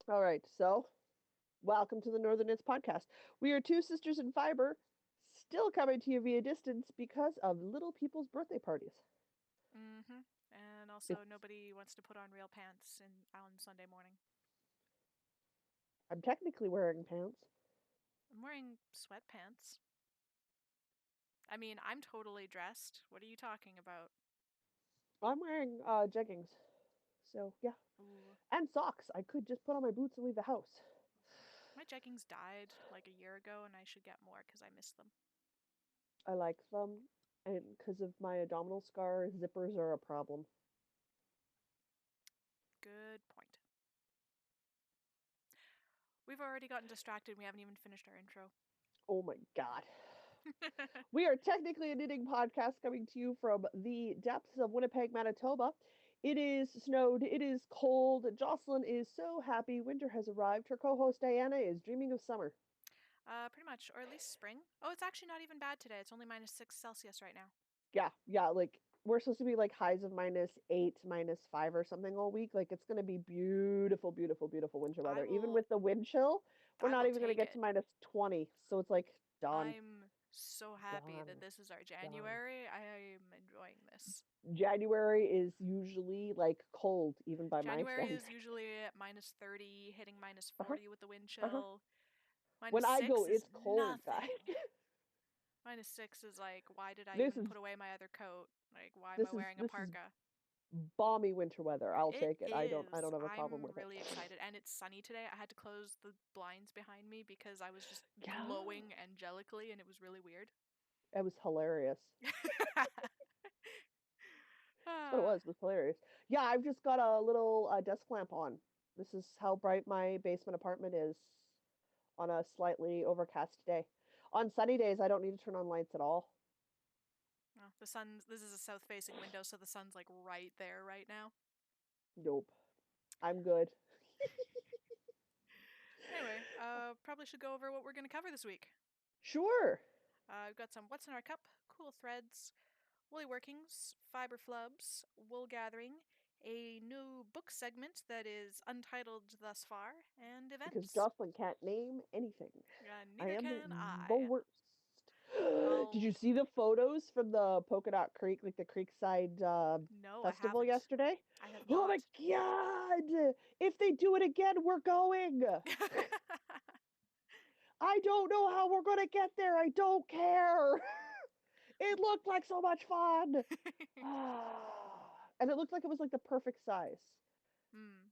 All right, so welcome to the Northern Knits podcast. We are two sisters in fiber, still coming to you via distance because of little people's birthday parties. Mm-hmm. And If also, nobody wants to put on real pants on Sunday morning. I'm technically wearing pants. I'm wearing sweatpants. I mean, I'm totally dressed. What are you talking about? I'm wearing jeggings. So yeah, Ooh, and socks. I could just put on my boots and leave the house. my jeggings died like a year ago, and I should get more because I miss them. I like them, and because of my abdominal scar, zippers are a problem. Good point. We've already gotten distracted. We haven't even finished our intro. Oh my god. We are technically a knitting podcast coming to you from the depths of Winnipeg, Manitoba. It is snowed, it is cold. Jocelyn is so happy winter has arrived. Her co host Diana is dreaming of summer. Pretty much, or at least spring. Oh, it's actually not even bad today. It's only -6 Celsius right now. Yeah, like we're supposed to be like highs of -8, -5 or something all week. Like it's gonna be beautiful, beautiful, beautiful winter I weather. Even will, with the wind chill, we're I not will even gonna take get to it. -20. So it's like done, I'm so happy done, that this is our done. January. I am enjoying this. January is usually like cold, even by my January standards. is usually at -30, hitting minus Uh-huh. 40 with the wind Uh-huh. chill. When Minus I go, six is it's cold, guys. nothing. -6 is like, why did I this even is put away my other coat? Like, why am I this is wearing a this is parka? balmy winter weather. I'll It take it. I don't is. have a problem I'm with it. really excited. And it's sunny today. I had to close the blinds behind me because I was just Yeah, glowing angelically and it was really weird. it was hilarious. That's what it Ah, was. It was hilarious. Yeah, I've just got a little desk lamp on. This is how bright my basement apartment is on a slightly overcast day. On sunny days, I don't need to turn on lights at all. well, the sun's. This is a south facing window, so the sun's like right there right now. Nope, I'm good. Anyway, probably should go over what we're going to cover this week. Sure. We've got some What's in Our Cup, Cool Threads, Woolly Workings, Fiber Flubs, Wool Gathering, a new book segment that is untitled thus far, and Because events. Jocelyn can't name anything. I Neither am can the I. worst. Did you I'll. see the photos from the Polka Dot Creek, like the Creekside No, I festival haven't. yesterday? I have Oh my not. god! If they do it again, we're going. I don't know how we're gonna get there. I don't care. It looked like so much fun. And it looked like it was like the perfect size. Hmm.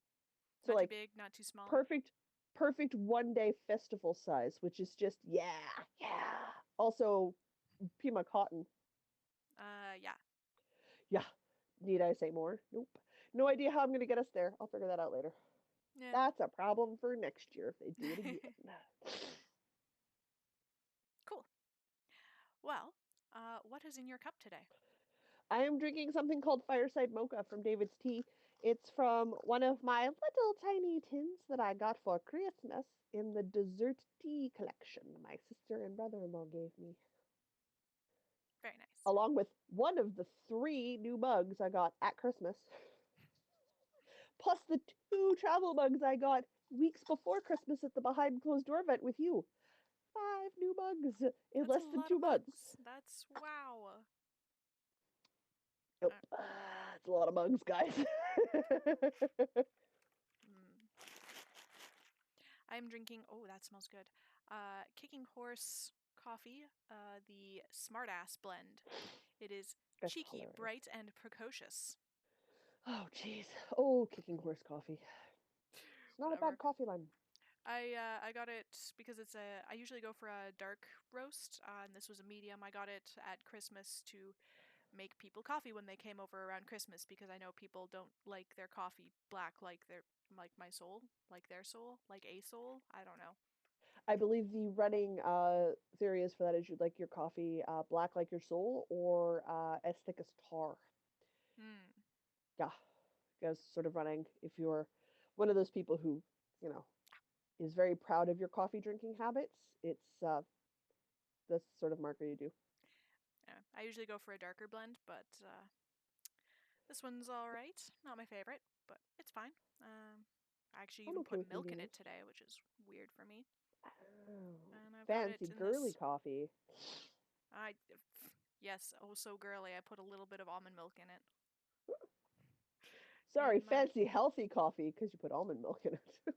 So Not too like big, not too small. perfect perfect one day festival size, which is just yeah, yeah. Also Pima cotton. Yeah. Yeah. Need I say more? Nope. No idea how I'm gonna get us there. I'll figure that out later. Yeah. That's a problem for next year if they do it again. Cool. Well, what is in your cup today? I am drinking something called Fireside Mocha from David's Tea. It's from one of my little tiny tins that I got for Christmas in the dessert tea collection my sister and brother in law gave me, Very nice. along with one of the 3 new mugs I got at Christmas, plus the 2 travel mugs I got weeks before Christmas at the behind closed door event with you. 5 new mugs in That's a less than lot of 2 months. mugs. That's wow. Yep. It's a lot of mugs, guys. Mm. I'm drinking. Oh, that smells good. Kicking Horse coffee. The Smartass blend. It is That's cheeky, hilarious. bright, and precocious. Oh, jeez. Oh, Kicking Horse coffee. It's not a bad Whatever. coffee line. I got it because I usually go for a dark roast, and this was a medium. I got it at Christmas to make people coffee when they came over around Christmas because I know people don't like their coffee black like my soul, like their soul, like a soul. I don't know. I believe the running theory is for that is you'd like your coffee black like your soul or as thick as tar. Hmm. Yeah, because sort of running, if you're one of those people who, you know, is very proud of your coffee drinking habits, it's the sort of marker you do. Yeah, I usually go for a darker blend, but this one's all right. Not my favorite, but it's fine. I actually I'm even okay put with milk in mediums. it today, which is weird for me. Oh, And I've got fancy it in girly this. coffee. I yes, oh so girly. I put a little bit of almond milk in it. Sorry, In my, fancy healthy coffee because you put almond milk in it.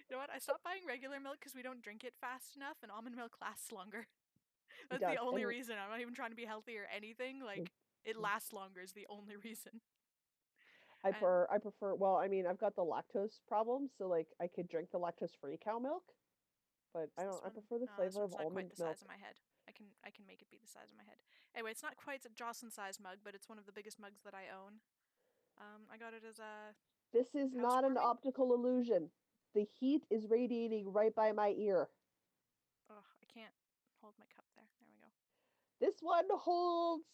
you know what? I stopped buying regular milk because we don't drink it fast enough, and almond milk lasts longer. It That's the does. only And reason. I'm not even trying to be healthy or anything. Like it lasts longer is the only reason. And I prefer well, I mean, I've got the lactose problem, so like I could drink the lactose-free cow milk, but is I this one? prefer the No, this flavor of one's not quite almond the size of milk. my head. I can make it be the size of my head. Anyway, it's not quite a Jocelyn sized mug, but it's one of the biggest mugs that I own. I got it as a This is not an housewarming. optical illusion. The heat is radiating right by my ear. Oh, I can't hold my cup there. There we go. This one holds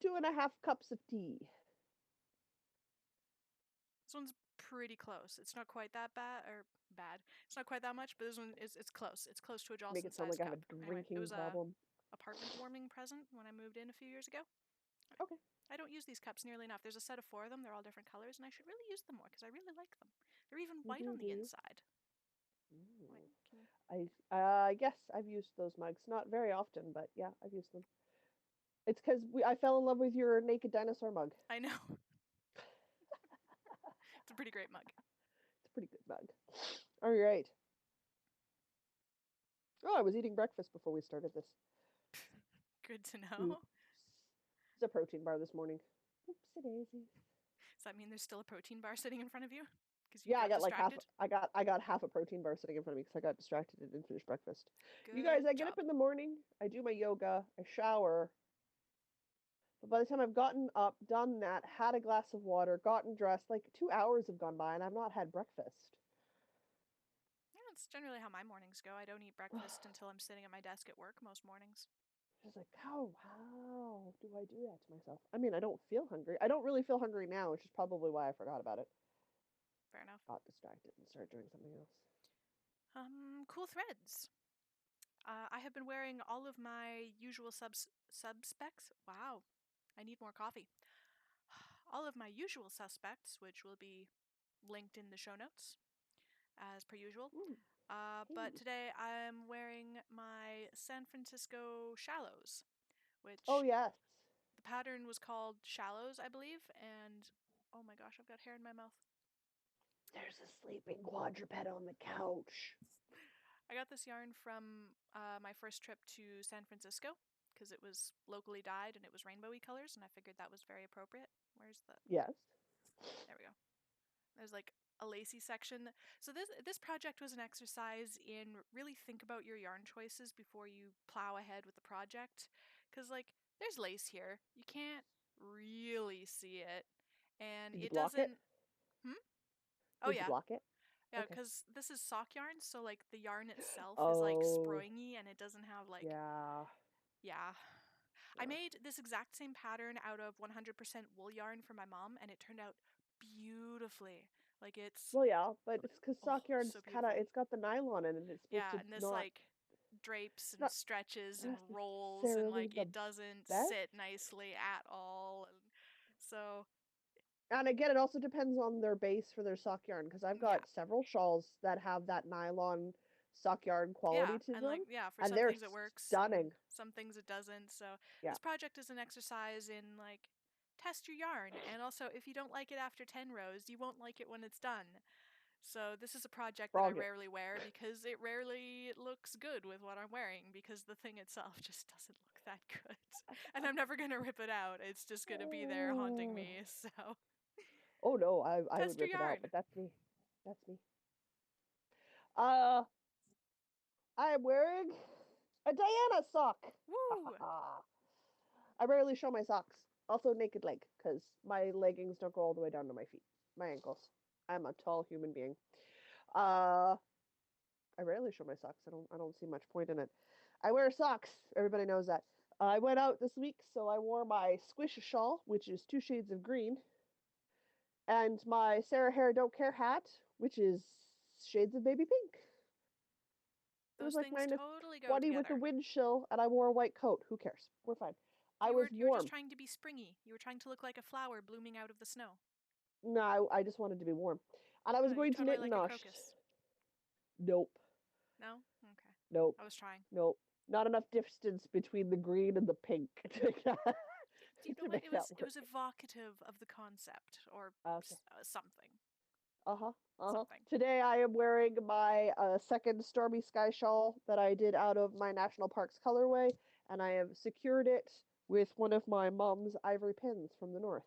2.5 cups of tea. This one's pretty close. It's not quite that bad or bad. It's not quite that much, but this one is it's close. It's close to a Make Jocelyn it sound like sized I have cup. a Anyway, it drinking was a problem. apartment warming present when I moved in a few years ago. Okay. I don't use these cups nearly enough. There's a set of four of them. They're all different colors, and I should really use them more because I really like them. They're even You white do, on do the you? inside. Wait, Ooh. can you? Yes, I've used those mugs. Not very often, but yeah, I've used them. It's because we I fell in love with your naked dinosaur mug. I know. It's a pretty great mug. It's a pretty good mug. All right. Oh, I was eating breakfast before we started this. Good to know. Oops. It's a protein bar this morning. Oopsie daisies. Does that mean there's still a protein bar sitting in front of you? Because you Yeah, I got got like half. distracted? I got half a protein bar sitting in front of me because I got distracted and didn't finish breakfast. You guys, Good I get up job. in the morning, I do my yoga, I shower, but by the time I've gotten up, done that, had a glass of water, gotten dressed, like 2 hours have gone by and I've not had breakfast. Yeah, that's generally how my mornings go. I don't eat breakfast until I'm sitting at my desk at work most mornings. Just like, how do I do that to myself? I mean, I don't feel hungry. I don't really feel hungry now, which is probably why I forgot about it. Fair enough. Got distracted and started doing something else. Cool threads. I have been wearing all of my usual subspecs. Wow, I need more coffee. All of my usual suspects, which will be linked in the show notes as per usual. Ooh, But hey. today I'm wearing my San Francisco Shallows, Oh, which yes. the pattern was called Shallows, I believe. And oh my gosh, I've got hair in my mouth. There's a sleeping quadruped on the couch. I got this yarn from my first trip to San Francisco because it was locally dyed and it was rainbowy colors, and I figured that was very appropriate. Where's the? Yes. There we go. There's like a lacy section. So this project was an exercise in really think about your yarn choices before you plow ahead with the project, because like there's lace here, you can't really see it, and Did you it block it? doesn't. Hmm. Oh Did you yeah, block it? yeah, Okay. because this is sock yarn, so like the yarn itself is like Oh, springy and it doesn't have like yeah. yeah. I Ugh. made this exact same pattern out of 100% wool yarn for my mom, and it turned out beautifully. Like it's Well, yeah, but it's because oh sock yarn's so kind of beautiful. it's got the nylon in it. It's supposed Yeah, to and this not. like drapes It's and not stretches and rolls and necessarily like it the doesn't best. sit nicely at all. And so And again, it also depends on their base for their sock yarn because I've yeah. got several shawls that have that nylon sock yarn quality Yeah, to and like them, yeah, for and some they're things it works and stunning. some things it doesn't. So Yeah, this project is an exercise in like test your yarn and also if you don't like it after 10 rows, you won't like it when it's done. So this is a project that I frog it. rarely wear because it rarely looks good with what I'm wearing because the thing itself just doesn't look that good. And I'm never going to rip it out. It's just going to be there haunting me. So Oh no, I would test your rip it out, yarn. but that's me. That's me. Uh, I am wearing a Diana sock. Woo! I rarely show my socks. Also, naked leg, because my leggings don't go all the way down to my feet, my ankles. I'm a tall human being. Uh, I rarely show my socks. I don't see much point in it. I wear socks. Everybody knows that. I went out this week, so I wore my squish shawl, which is 2 shades of green, and my Sarah Hare Don't Care hat, which is shades of baby pink. It was Those like things minus totally go 20 with a together. wind chill, and I wore a white coat. Who cares? We're fine. I was You were just warm. trying to be springy. You were trying to look like a flower blooming out of the snow. No, I just wanted to be warm. And I was Oh, you're going to totally knit like a Nosh. crocus. Nope. No? Okay. Nope. I was trying. Nope. Not enough distance between the green and the pink to, Do you know to what? make that It work. was evocative of the concept or Okay. something. Uh-huh. Uh-huh. Something. Today I am wearing my second Stormy Sky shawl that I did out of my National Parks colorway, and I have secured it with one of my mom's ivory pins from the north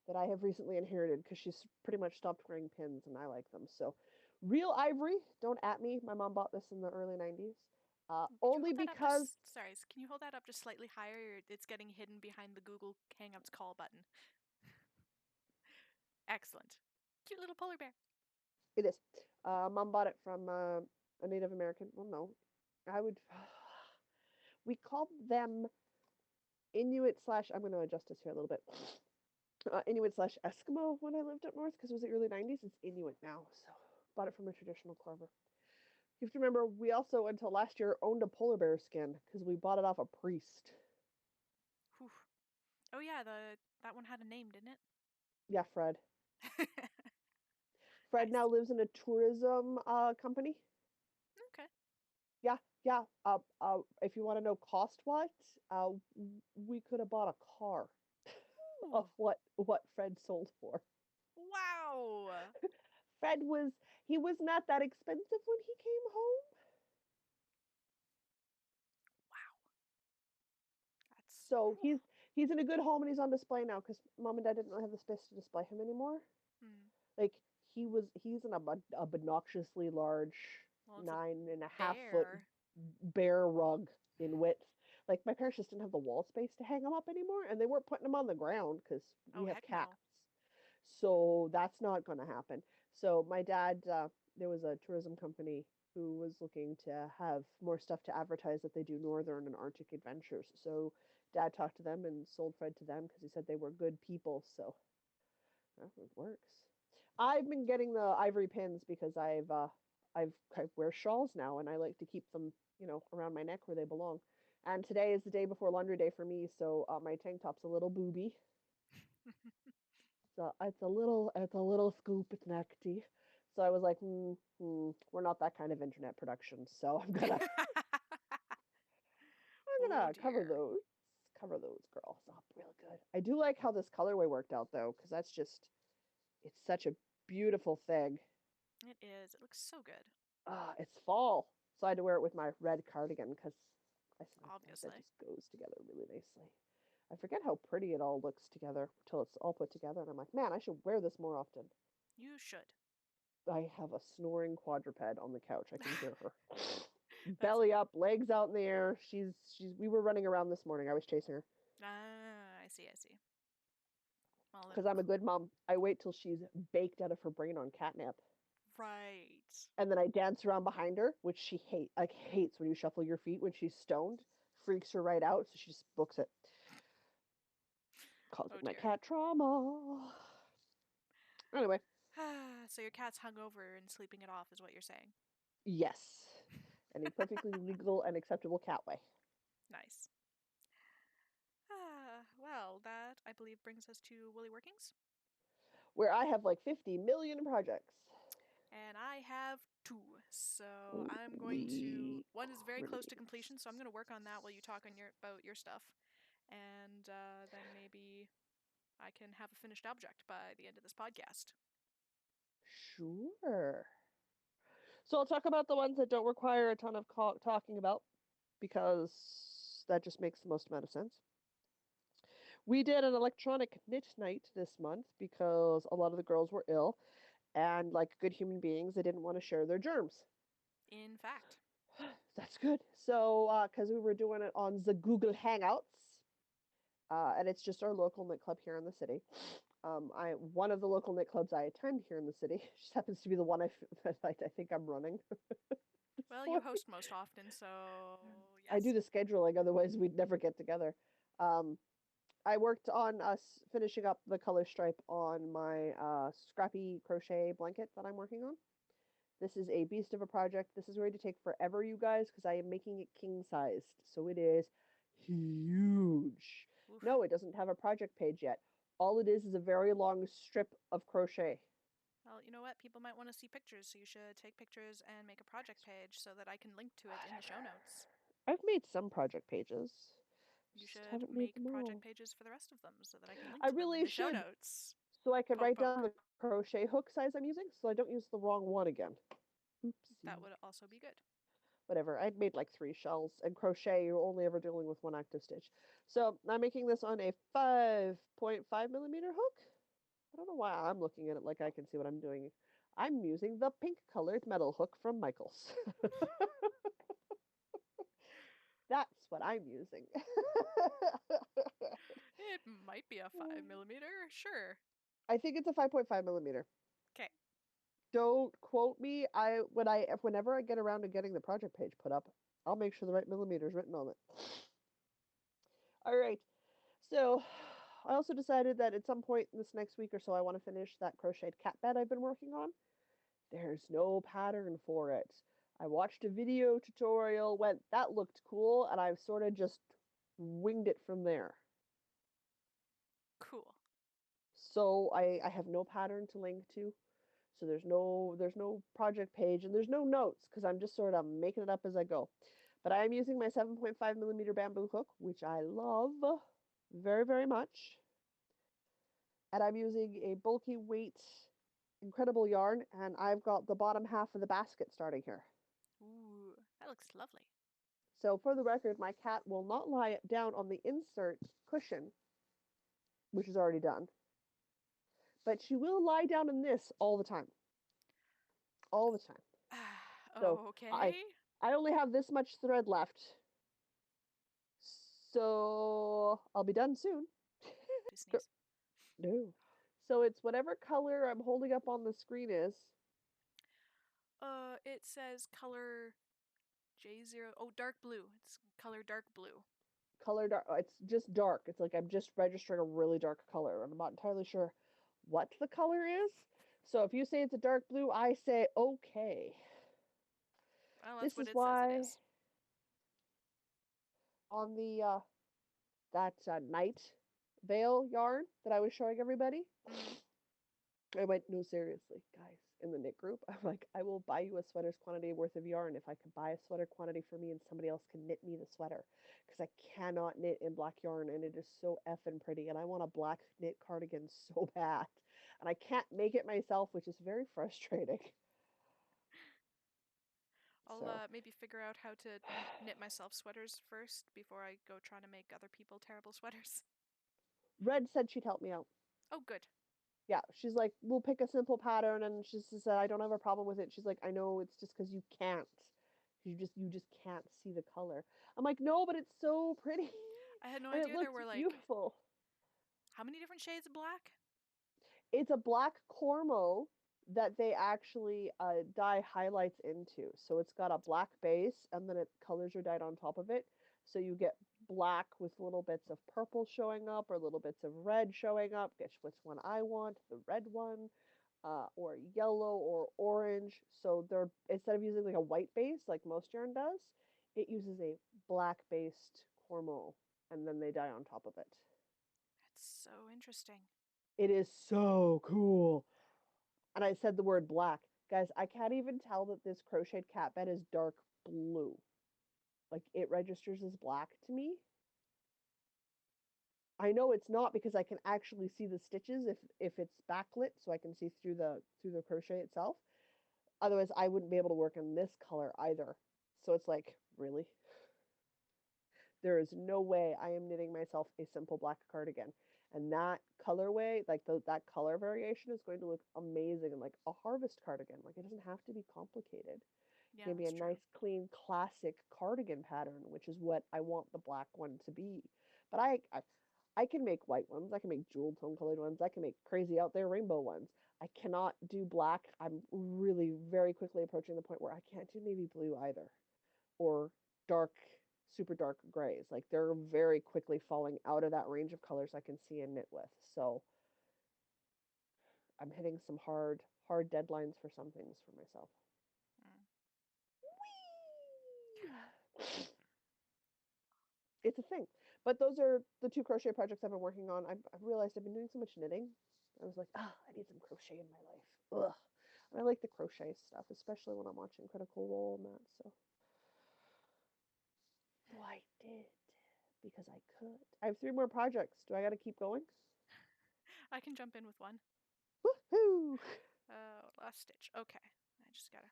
that I have recently inherited because she's pretty much stopped wearing pins and I like them. So, real ivory, don't at me. My mom bought this in the early 90s. Could you Only hold that up because just sorry, can you hold that up just slightly higher? It's getting hidden behind the Google Hangouts call button. Excellent. Cute little polar bear. it is. Mom bought it from a Native American. Well, no, I would. We called them Inuit slash. I'm going to adjust this here a little bit. Inuit slash Eskimo when I lived up north because it was the early 90s. It's Inuit now, so bought it from a traditional carver. You have to remember, we also until last year owned a polar bear skin because we bought it off a priest. Whew. Oh yeah, that one had a name, didn't Yeah, Fred. it? Fred Nice. now lives in a tourism company. Okay. Yeah, yeah. If you want to know cost wise, we could have bought a car of Ooh. what Fred sold for. Wow. Fred he was not that expensive when he came home. Wow. That's So whew. he's in a good home and he's on display now because mom and dad didn't really have the space to display him anymore. Hmm. Like he's an obnoxiously large Well, it's a 9.5 foot bear. bear rug in width. Like my parents just didn't have the wall space to hang them up anymore, and they weren't putting them on the ground because Oh we have heck cats. no. So that's not going to happen. So my dad, there was a tourism company who was looking to have more stuff to advertise that they do northern and Arctic adventures. So dad talked to them and sold Fred to them because he said they were good people. So it works. I've been getting the ivory pins because I wear shawls now and I like to keep them, around my neck where they belong. And today is the day before laundry day for me, so my tank top's a little booby. So it's a little scoop. It's nasty. So I was like, we're not that kind of internet production. So I'm Oh gonna dear. cover those girls up real good. I do like how this colorway worked out though, because it's such a beautiful thing. It is. It looks so good. It's fall, so I had to wear it with my red cardigan because that Obviously. just goes together really nicely. I forget how pretty it all looks together until it's all put together, and I'm like, man, I should wear this more often. You should. I have a snoring quadruped on the couch. I can hear her. That's Belly neat. up, legs out in the air. We were running around this morning. I was chasing her Ah, I see, I see. Well then, because I'm a good mom. I wait till she's baked out of her brain on catnip. right. And then I dance around behind her, which she hates when you shuffle your feet when she's stoned. Freaks her right out, so she just books it. Calls Oh it my dear. cat trauma. Anyway, So your cat's hungover and sleeping it off is what you're saying. yes. In a perfectly legal and acceptable cat way. Nice. Well, that I believe brings us to Woolly Workings. Where I have like 50 million projects. And I have two. So I'm going to. Holy One is very close to Christ. completion, so I'm going to work on that while you talk on about your stuff, and then maybe I can have a finished object by the end of this podcast. Sure. So I'll talk about the ones that don't require a ton of talking about because that just makes the most amount of sense. We did an electronic knit night this month because a lot of the girls were ill. And like good human beings, they didn't want to share their germs. In fact. That's good. So, because we were doing it on the Google Hangouts, and it's just our local knit club here in the city. One of the local knit clubs I attend here in the city just happens to be the one I think I'm running. Well, you For. host most often, so I do yes. the scheduling, otherwise we'd never get together. Um, I worked on us finishing up the color stripe on my scrappy crochet blanket that I'm working on. This is a beast of a project. This is going to take forever, you guys, because I am making it king sized. So it is huge. Oof. No, it doesn't have a project page yet. All it is a very long strip of crochet. Well, you know what? People might want to see pictures, so you should take pictures and make a project page so that I can link to it in the show notes. I've made some project pages. You Just should haven't made make them project all. pages for the rest of them so that I can link I to them in really the show should, notes. so I can Poke, write poke. down the crochet hook size I'm using, so I don't use the wrong one again. That Oopsie. would also be good. Whatever. I'd made like 3 shells, and crochet, you're only ever dealing with one active stitch. So I'm making this on a 5.5 millimeter hook. I don't know why I'm looking at it like I can see what I'm doing. I'm using the pink colored metal hook from Michaels. That's what I'm using. It might be a 5 millimeter, sure. I think it's a 5.5 millimeter. Okay. Don't quote me. Whenever I get around to getting the project page put up, I'll make sure the right millimeter is written on it. All right. So I also decided that at some point in this next week or so, I want to finish that crocheted cat bed I've been working on. There's no pattern for it. I watched a video tutorial, went, that looked cool, and I've sort of just winged it from there. Cool. So I have no pattern to link to. So there's no project page and there's no notes because I'm just sort of making it up as I go. But I am using my 7.5 millimeter bamboo hook, which I love very, very much. And I'm using a bulky weight incredible yarn, and I've got the bottom half of the basket starting here. Ooh, that looks lovely. So for the record, my cat will not lie down on the insert cushion, which is already done, but she will lie down in this all the time. All the time. So I Okay. I only have this much thread left. So I'll be done soon. To sneeze. No. So it's whatever color I'm holding up on the screen is. It says color J0. Oh, dark blue. It's color dark blue. Color dark. It's just dark. It's like I'm just registering a really dark color. I'm not entirely sure what the color is. So if you say it's a dark blue, I say okay. Well, that's This what is it says it why is. on the that night veil yarn that I was showing everybody, Mm-hmm. I went, no, seriously, guys, in the knit group, I'm like, I will buy you a sweater's quantity worth of yarn if I could buy a sweater quantity for me and somebody else can knit me the sweater. Because I cannot knit in black yarn and it is so effing pretty. And I want a black knit cardigan so bad. And I can't make it myself, which is very frustrating. I'll So, maybe figure out how to knit myself sweaters first before I go trying to make other people terrible sweaters. Red said she'd help me out. Oh, good. Yeah, she's like, we'll pick a simple pattern, and she said, I don't have a problem with it. She's like, I know it's just because you can't. You just can't see the color. I'm like, no, but it's so pretty, I had no and it idea there looks were like beautiful. how many different shades of black? It's a black cormo that they actually dye highlights into. So it's got a black base, and then colors are dyed on top of it. So you get black with little bits of purple showing up or little bits of red showing up. Guess which one I want, the red one, or yellow or orange. So they're instead of using like a white base like most yarn does, it uses a black based cormo, and then they dye on top of it. That's so interesting. It is so cool. And I said the word black. Guys, I can't even tell that this crocheted cat bed is dark blue. Like it registers as black to me. I know it's not because I can actually see the stitches if it's backlit, so I can see through the crochet itself. Otherwise, I wouldn't be able to work in this color either. So it's like, really? There is no way I am knitting myself a simple black cardigan. And that colorway, like that color variation, is going to look amazing in like a harvest cardigan. Like it doesn't have to be complicated. It Yeah, can be a that's true. nice, clean, classic cardigan pattern, which is what I want the black one to be. But I can make white ones. I can make jewel tone colored ones. I can make crazy out there rainbow ones. I cannot do black. I'm really very quickly approaching the point where I can't do navy blue either, or dark, super dark grays. Like they're very quickly falling out of that range of colors I can see and knit with. So I'm hitting some hard deadlines for some things for myself. Mm. It's a thing. But those are the two crochet projects I've been working on. I've realized I've been doing so much knitting. I was like, I need some crochet in my life. Ugh. And I like the crochet stuff, especially when I'm watching Critical Role and that. So I did because I could. I have 3 more projects. Do I got to keep going? I can jump in with one. Woohoo! Last stitch. Okay. I just gotta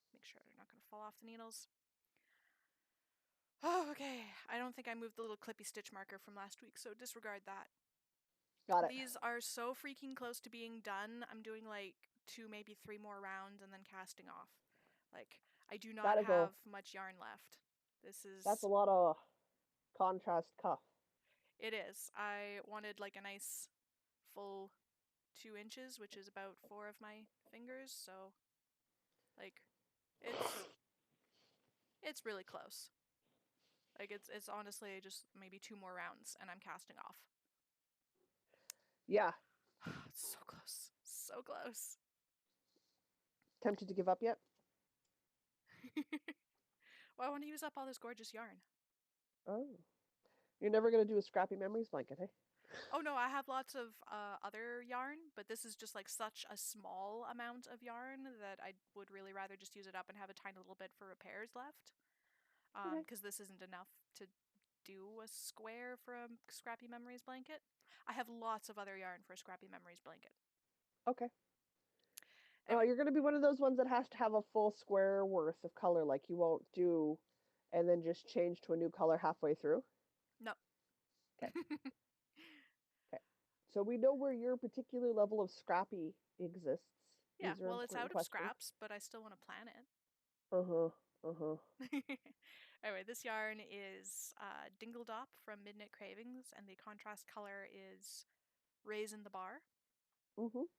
make sure they're not gonna fall off the needles. Oh, okay. I don't think I moved the little clippy stitch marker from last week, so disregard that. Got it. These are so freaking close to being done. I'm doing like 2, maybe 3 more rounds and then casting off. Like, I do not That is a have much yarn left. This that's a is. lot of contrast cuff. It is. I wanted like a nice full 2 inches, which is about 4 of my fingers, so like it's really close. Like it's honestly just maybe 2 more rounds and I'm casting off. Yeah. It's so close. So close. Tempted to give up yet? Well, I want to use up all this gorgeous yarn. Oh. You're never gonna do a scrappy memories blanket, hey? Oh no, I have lots of other yarn, but this is just like such a small amount of yarn that I would really rather just use it up and have a tiny little bit for repairs left. Okay. Because this isn't enough to do a square for a Scrappy Memories blanket. I have lots of other yarn for a Scrappy Memories blanket. Okay. Anyway, You're gonna be one of those ones that has to have a full square worth of color, like you won't do, and then just change to a new color halfway through. no. Okay. Okay. So we know where your particular level of scrappy exists. Yeah, These are well, it's important out of questions. scraps, but I still want to plan Uh huh. Uh huh. it. Anyway, this yarn is Dingle Dop from Midnight Cravings, and the contrast color is Raisin the Bar, Mhm.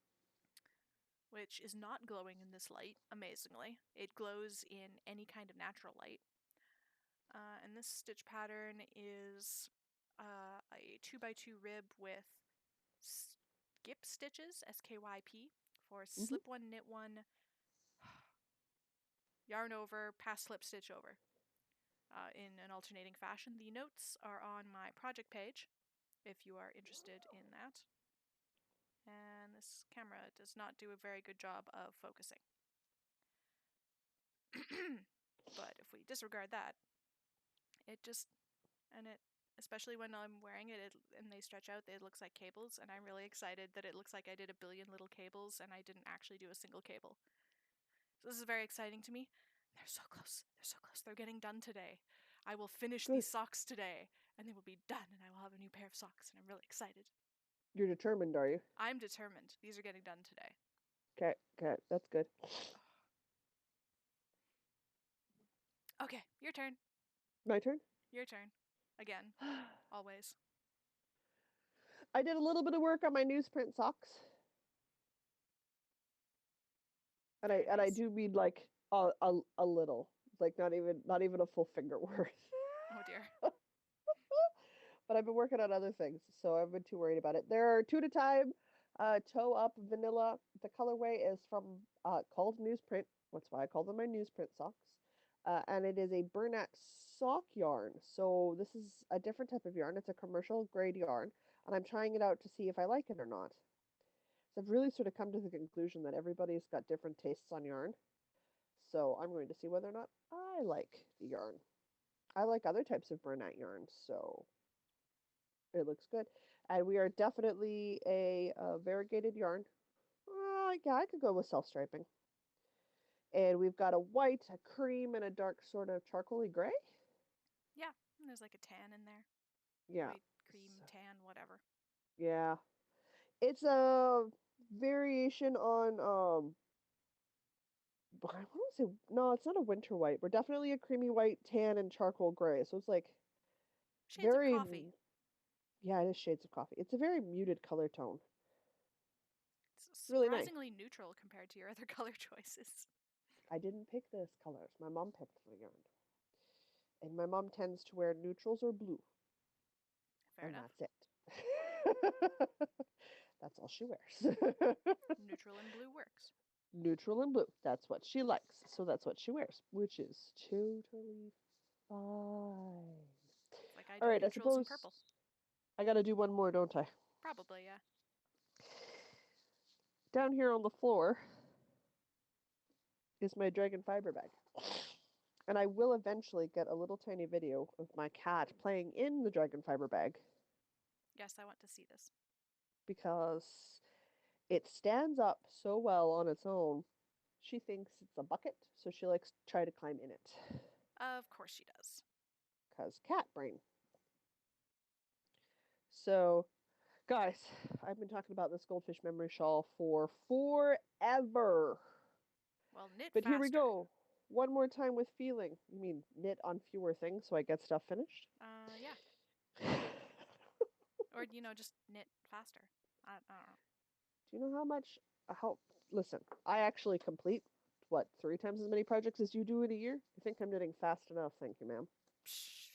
which is not glowing in this light, amazingly. It glows in any kind of natural light. And this stitch pattern is a 2x2 rib with skip stitches, SKYP, for Mhm. slip one, knit one, yarn over, pass slip stitch over, in an alternating fashion. The notes are on my project page if you are interested in that. And this camera does not do a very good job of focusing. But if we disregard that, it just, and it, especially when I'm wearing it, and they stretch out, it looks like cables, and I'm really excited that it looks like I did a billion little cables and I didn't actually do a single cable. So this is very exciting to me. They're so close. They're so close. They're getting done today. I will finish Good. these socks today, and they will be done, and I will have a new pair of socks, and I'm really excited. You're determined, are you? I'm determined. These are getting done today. Okay. Okay. That's good. Okay, your turn. My turn. Your turn. Again. Always. I did a little bit of work on my newsprint socks, and Very I nice. do mean like a little, like not even a full finger worth. Oh dear. But I've been working on other things, so I've been too worried about it. There are 2 at a time, toe up vanilla. The colorway is from called newsprint. That's why I call them my newsprint socks. And it is a Bernat sock yarn. So this is a different type of yarn. It's a commercial grade yarn, and I'm trying it out to see if I like it or not. So I've really sort of come to the conclusion that everybody's got different tastes on yarn. So I'm going to see whether or not I like the yarn. I like other types of Bernat yarn, so it looks good. And we are definitely a variegated yarn. Yeah, I could go with self-striping. And we've got a white, a cream, and a dark sort of charcoaly gray. Yeah, there's like a tan in there. Yeah. White, cream, tan, whatever. Yeah. It's a variation on I want to say no, it's not a winter white. We're definitely a creamy white, tan, and charcoal gray. So it's like Shades of very coffee. yeah, it is shades of coffee. It's a very muted color tone. It's It's really nice. surprisingly neutral compared to your other color choices. I didn't pick this colors. My mom picked the yarn. And my mom tends to wear neutrals or blue, Fair and enough. that's it. That's all she wears. Neutral and blue works. Neutral and blue. That's what she likes. So that's what she wears, which is totally fine. It's like I All do right, I neutrals and suppose purple. I got to do one more, don't I? Probably, yeah. Down here on the floor is my dragon fiber bag. And I will eventually get a little tiny video of my cat playing in the dragon fiber bag Yes, I want to see this. because it stands up so well on its own. She thinks it's a bucket, so she likes to try to climb in it. Of course she does. Because cat brain. So, guys, I've been talking about this goldfish memory shawl for forever. Well, knit But here we faster. go. One more time with feeling. You mean knit on fewer things so I get stuff finished? Yeah. Or, just knit faster. I don't know. Do you know how much? How? Listen, I actually complete what 3 times as many projects as you do in a year. I think I'm knitting fast enough. Thank you, ma'am. Psh,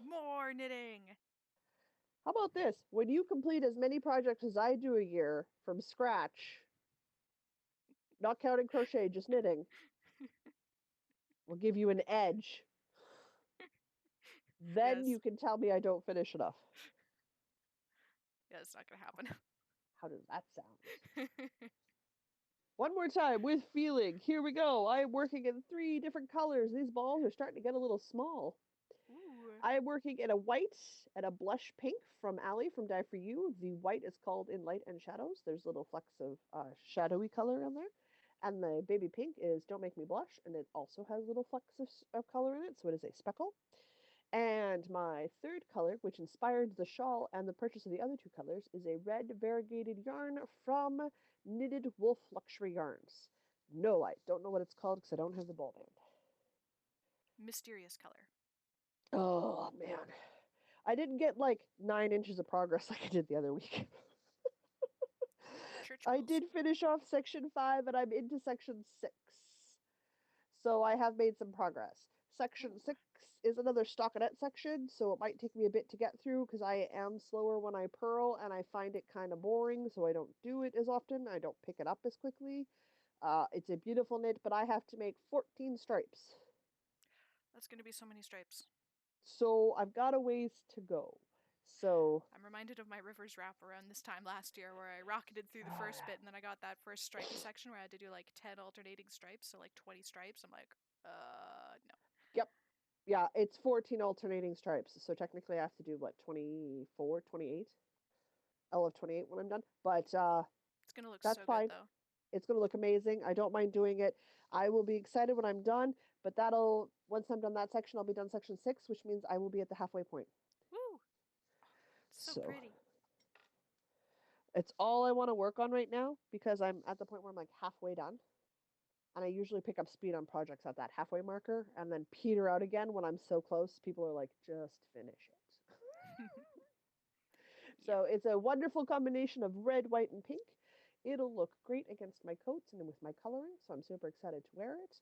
more knitting. How about this? When you complete as many projects as I do a year from scratch, not counting crochet, just knitting, will give you an edge. Then Yes. you can tell me I don't finish enough. Yeah, it's not going to happen. How does that sound? One more time with feeling. Here we go. I am working in 3 different colors. These balls are starting to get a little small. Ooh. I am working in a white and a blush pink from Allie from Dye For You. The white is called In Light and Shadows. There's little flecks of shadowy color in there. And the baby pink is Don't Make Me Blush, and it also has little flecks of color in it, so it is a speckle. And my third color, which inspired the shawl and the purchase of the other 2 colors, is a red variegated yarn from Knitted Wolf Luxury Yarns. No, I don't know what it's called because I don't have the ball band. Mysterious color. Oh, man. I didn't get like 9 inches of progress like I did the other week. Church I bells. did finish off section 5 and I'm into section 6. So I have made some progress. Section Ooh. 6 is another stockinette section, so it might take me a bit to get through because I am slower when I purl and I find it kind of boring, so I don't do it as often. I don't pick it up as quickly. It's a beautiful knit, but I have to make 14 stripes. That's going to be so many stripes. So I've got a ways to go. So I'm reminded of my Rivers wrap around this time last year where I rocketed through the first bit and then I got that first stripey section where I had to do like 10 alternating stripes, so like 20 stripes. I'm like, no. yep. Yeah, it's 14 alternating stripes. So technically I have to do what, 24, 28? I'll have 28 when I'm done. But It's going to look that's so good fine. though. It's going to look amazing. I don't mind doing it. I will be excited when I'm done, but once I'm done that section, I'll be done section 6, which means I will be at the halfway point. Woo! It's so So pretty. it's all I want to work on right now because I'm at the point where I'm like halfway done. And I usually pick up speed on projects at that halfway marker and then peter out again when I'm so close. People are like, just finish it. Yep. So it's a wonderful combination of red, white, and pink. It'll look great against my coats and with my coloring, so I'm super excited to wear it.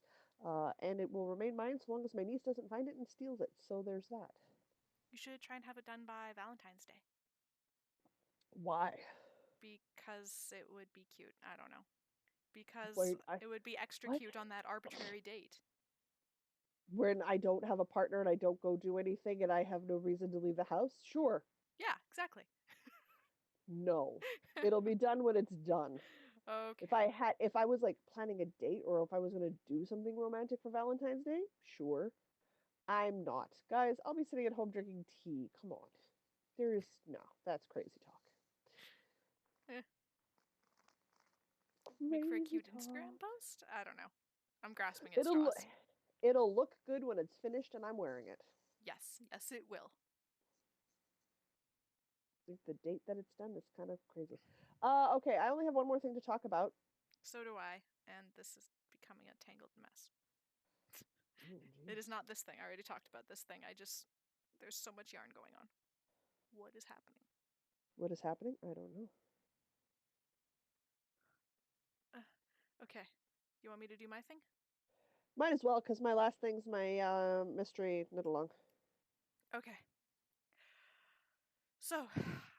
And it will remain mine so long as my niece doesn't find it and steals it. So there's that. You should try and have it done by Valentine's Day. Why? Because it would be cute. I don't know. Because Wait, it would be extra what? cute on that arbitrary date. When I don't have a partner and I don't go do anything and I have no reason to leave the house? Sure. Yeah, exactly. No. It'll be done when it's done. Okay. If I was like planning a date or if I was gonna do something romantic for Valentine's Day, sure. I'm not. Guys, I'll be sitting at home drinking tea. Come on. No, that's crazy talk. Eh, make for a Crazy cute talk. Instagram post? I don't know. I'm grasping at It'll straws. it'll look good when it's finished and I'm wearing it. Yes, yes, it will. Like the date that it's done is kind of crazy. Okay, I only have one more thing to talk about. So do I, and this is becoming a tangled mess. Oh, It is geez. not this thing. I already talked about this thing. There's so much yarn going on. What is happening? What is happening? I don't know. Okay. You want me to do my thing? Might as well, because my last thing's my mystery knit along. Okay. So,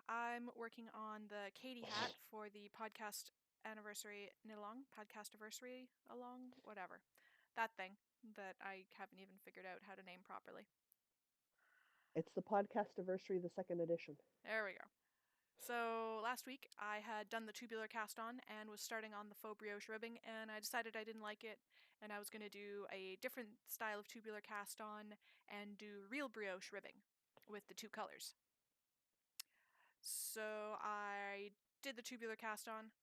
I'm working on the Katie hat for the podcast anniversary knit along, podcast anniversary along, whatever. That thing that I haven't even figured out how to name properly. It's the podcast anniversary, the second edition. There we go. So last week I had done the tubular cast on and was starting on the faux brioche ribbing, and I decided I didn't like it, and I was going to do a different style of tubular cast on and do real brioche ribbing with the two colors. So I did the tubular cast on,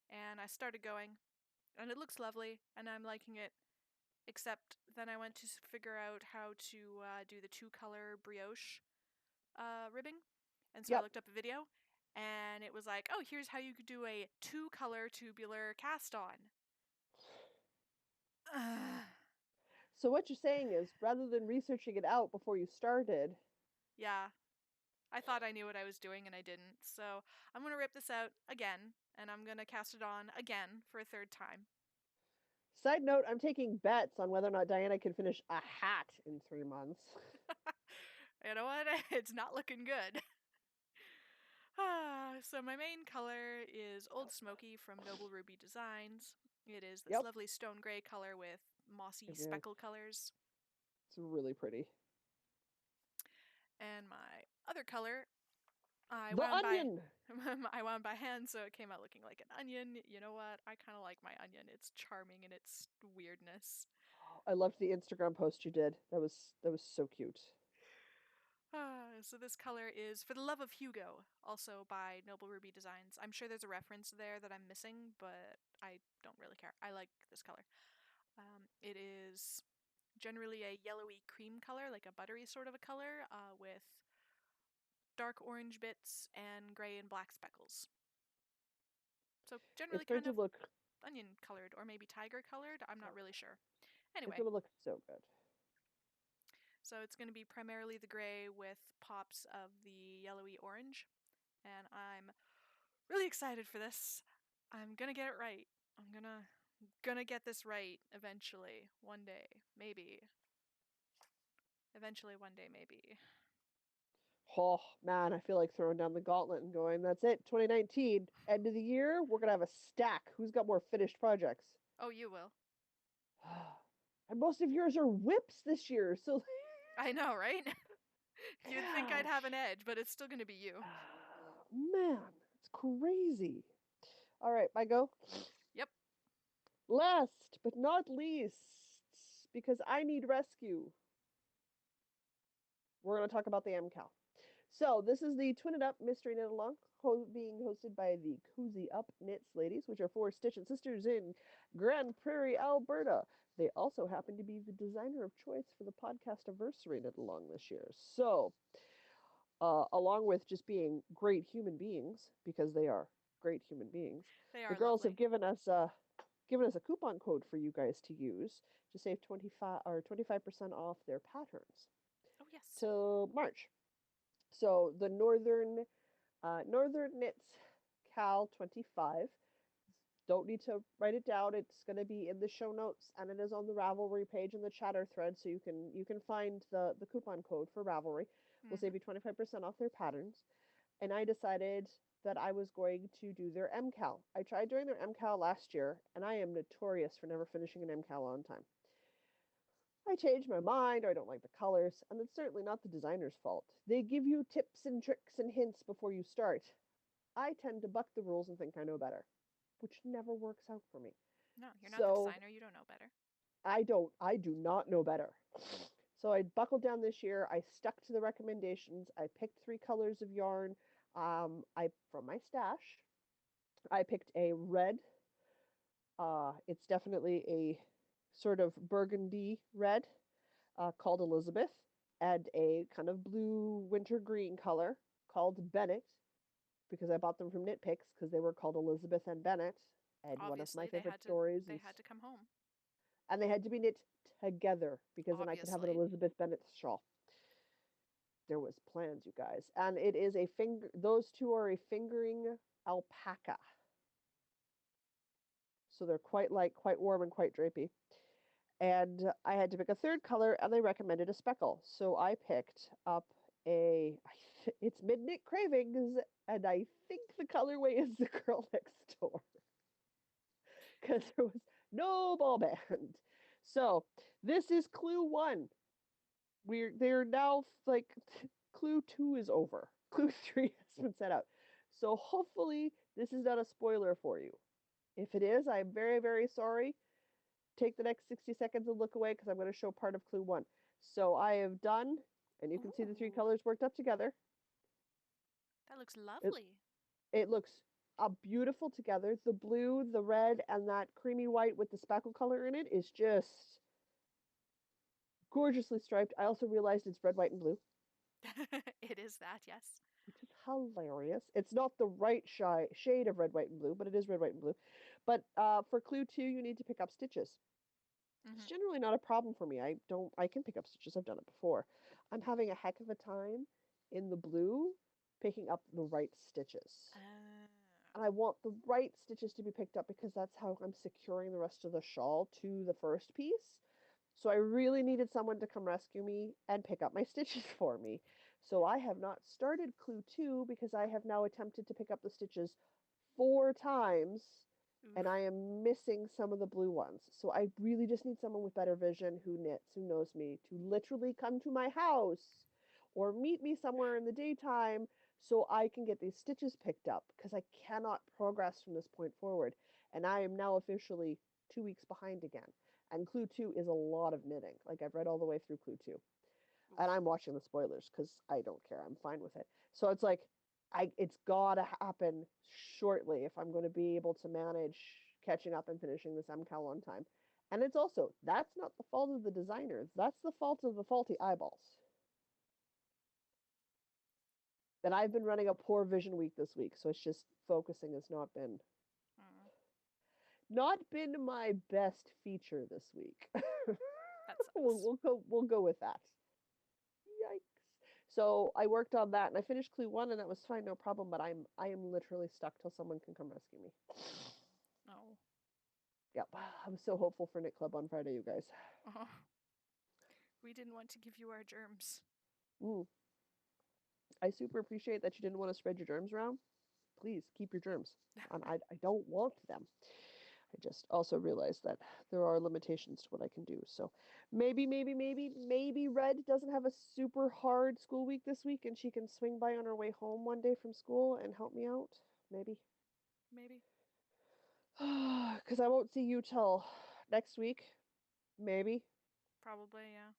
and I started going, and it looks lovely, and I'm liking it. Except then I went to figure out how to do the two-color brioche ribbing, and so I Yep. looked up a video, and it was like, oh, here's how you could do a two-color tubular cast on. So what you're saying is, rather than researching it out before you started, Yeah, I thought I knew what I was doing, and I didn't. So I'm gonna rip this out again, and I'm gonna cast it on again for a third time. side note, I'm taking bets on whether or not Diana can finish a hat in 3 months. You know what? It's not looking good. So my main color is Old Smoky from Noble Ruby Designs. It is this Yep, lovely stone gray color with mossy it is. speckle colors. It's really pretty. And my other color, I The wound by onion! I wound by hand, so it came out looking like an onion. You know what? I kind of like my onion. It's charming in its weirdness. I loved the Instagram post you did. That was so cute. So this color is For the Love of Hugo, also by Noble Ruby Designs. I'm sure there's a reference there that I'm missing, but I don't really care. I like this color. It is generally a yellowy cream color, like a buttery sort of a color, with dark orange bits and gray and black speckles. So generally It's going kind to of look onion colored or maybe tiger colored. I'm not really sure. it's Anyway, going to look so good. so it's going to be primarily the gray with pops of the yellowy orange. And I'm really excited for this. I'm going to get it right. I'm gonna get this right eventually. One day, maybe. Eventually one day maybe. Oh man, I feel like throwing down the gauntlet and going, that's it, 2019, end of the year, we're gonna have a stack. Who's got more finished projects? Oh, you will. And most of yours are whips this year, so I know, right? You'd think I'd have gosh. an edge, but it's still going to be you. Man, it's crazy. All right, my go. Yep. Last but not least, because I need rescue, we're going to talk about the MCAL. So this is the Twin It Up Mystery Knit Along, being hosted by the Cozy Up Knits ladies, which are 4 Stitch and Sisters in Grand Prairie, Alberta. They also happen to be the designer of choice for the podcast anniversary Knit Along this year. So, along with just being great human beings, because they are great human beings, They the are girls have lovely. given us a coupon code for you guys to use to save 25% off their patterns Oh, yes. till March. So the Northern Knits Cal 25. Don't need to write it down. It's going to be in the show notes, and it is on the Ravelry page in the chatter thread, so you can find the coupon code for Ravelry. We'll save you 25% off their patterns. And I decided that I was going to do their MCAL. I tried doing their MCAL last year, and I am notorious for never finishing an MCAL on time. I changed my mind, or I don't like the colors, and it's certainly not the designer's fault. They give you tips and tricks and hints before you start. I tend to buck the rules and think I know better, which never works out for me. No, you're not the So designer. You don't know better. I do not know better. So I buckled down this year. I stuck to the recommendations. I picked 3 colors of yarn. I from my stash. I picked a red. It's definitely a sort of burgundy red, called Elizabeth, and a kind of blue winter green color called Bennett. because I bought them from Knit Picks because they were called Elizabeth and Bennett. And one of my Obviously, favorite stories they is, had to come home. and they had to be knit together because then I could have an Obviously. Elizabeth Bennett shawl. There was plans, you guys. And it is a finger, those two are a fingering alpaca. So they're quite light, quite warm, and quite drapey. And I had to pick a third color, and they recommended a speckle. So I picked up it's Midnight Cravings, and I think the colorway is the Girl Next Door because there was no ball band. So this is clue one. They're now like clue two is over. Clue three has been set out. So hopefully this is not a spoiler for you. If it is, I'm very, very sorry. Take the next 60 seconds and look away because I'm going to show part of clue one. So I have done, and you can see the three Ooh, colors worked up together. that looks It, lovely. it looks beautiful together. The blue, the red, and that creamy white with the speckle color in it is just gorgeously striped. I also realized it's red, white, and blue, It is that, yes. which is hilarious. It's not the right shade of red, white, and blue, but it is red, white, and blue. But for clue two, you need to pick up stitches. It's Mm-hmm. generally not a problem for me. I can pick up stitches. I've done it before. I'm having a heck of a time in the blue picking up the right stitches. And I want the right stitches to be picked up because that's how I'm securing the rest of the shawl to the first piece. So I really needed someone to come rescue me and pick up my stitches for me. So I have not started clue two because I have now attempted to pick up the stitches 4 times Oof. and I am missing some of the blue ones. So I really just need someone with better vision who knits, who knows me, to literally come to my house or meet me somewhere in the daytime so I can get these stitches picked up because I cannot progress from this point forward. And I am now officially 2 weeks behind again. And clue two is a lot of knitting. Like I've read all the way through clue two. Oof. And I'm watching the spoilers because I don't care. I'm fine with it. So it's like it's gotta happen shortly if I'm going to be able to manage catching up and finishing this MCAL on time. And it's also that's not the fault of the designers. That's the fault of the faulty eyeballs. And I've been running a poor vision week this week, so it's just focusing has Mm, not been my best feature this week. that we'll, sucks. we'll go with that. Yikes. So I worked on that and I finished clue one and that was fine, no problem. But I am literally stuck till someone can come rescue me. Oh. Yep. I was so hopeful for Knit Club on Friday, you guys. Oh. We didn't want to give you our germs. Mm. I super appreciate that you didn't want to spread your germs around. Please keep your germs. I don't want them. I just also realized that there are limitations to what I can do. So maybe Red doesn't have a super hard school week this week and she can swing by on her way home one day from school and help me out. Maybe. Maybe. Because I won't see you till next week. Maybe. Probably, yeah.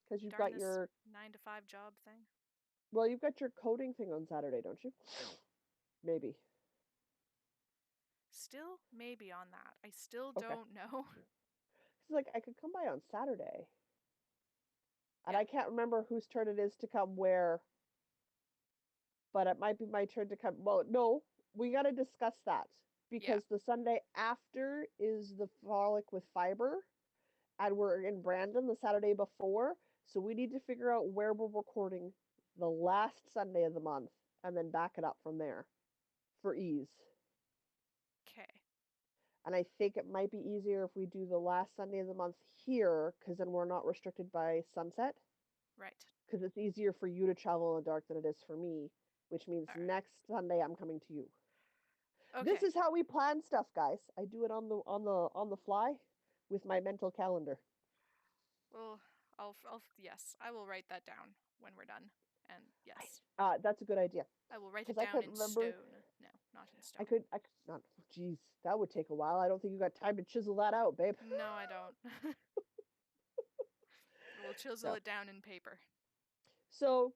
Because you've Darn got this your, 9 to 5 job thing. well, you've got your coding thing on Saturday, don't you? Maybe. Still, maybe on that. I still Okay. don't know. It's like I could come by on Saturday. And Yeah. I can't remember whose turn it is to come where, but it might be my turn to come. Well, no, we got to discuss that Yeah. because the Sunday after is the Frolic with Fiber, and we're in Brandon the Saturday before. So we need to figure out where we're recording the last Sunday of the month and then back it up from there for ease. Okay. And I think it might be easier if we do the last Sunday of the month here because then we're not restricted by sunset. Right. Because it's easier for you to travel in the dark than it is for me, which means All right. next Sunday I'm coming to you. This Okay. is how we plan stuff, guys. I do it on the fly with my mental calendar. Well, yes, I will write that down when we're done. And yes, That's a good idea I will write it because I down couldn't in remember. stone. No, not in I stone. could I could not. Jeez, that would take a while. I don't think you got time to chisel that out, babe. No, I don't. We'll chisel So it down in paper. so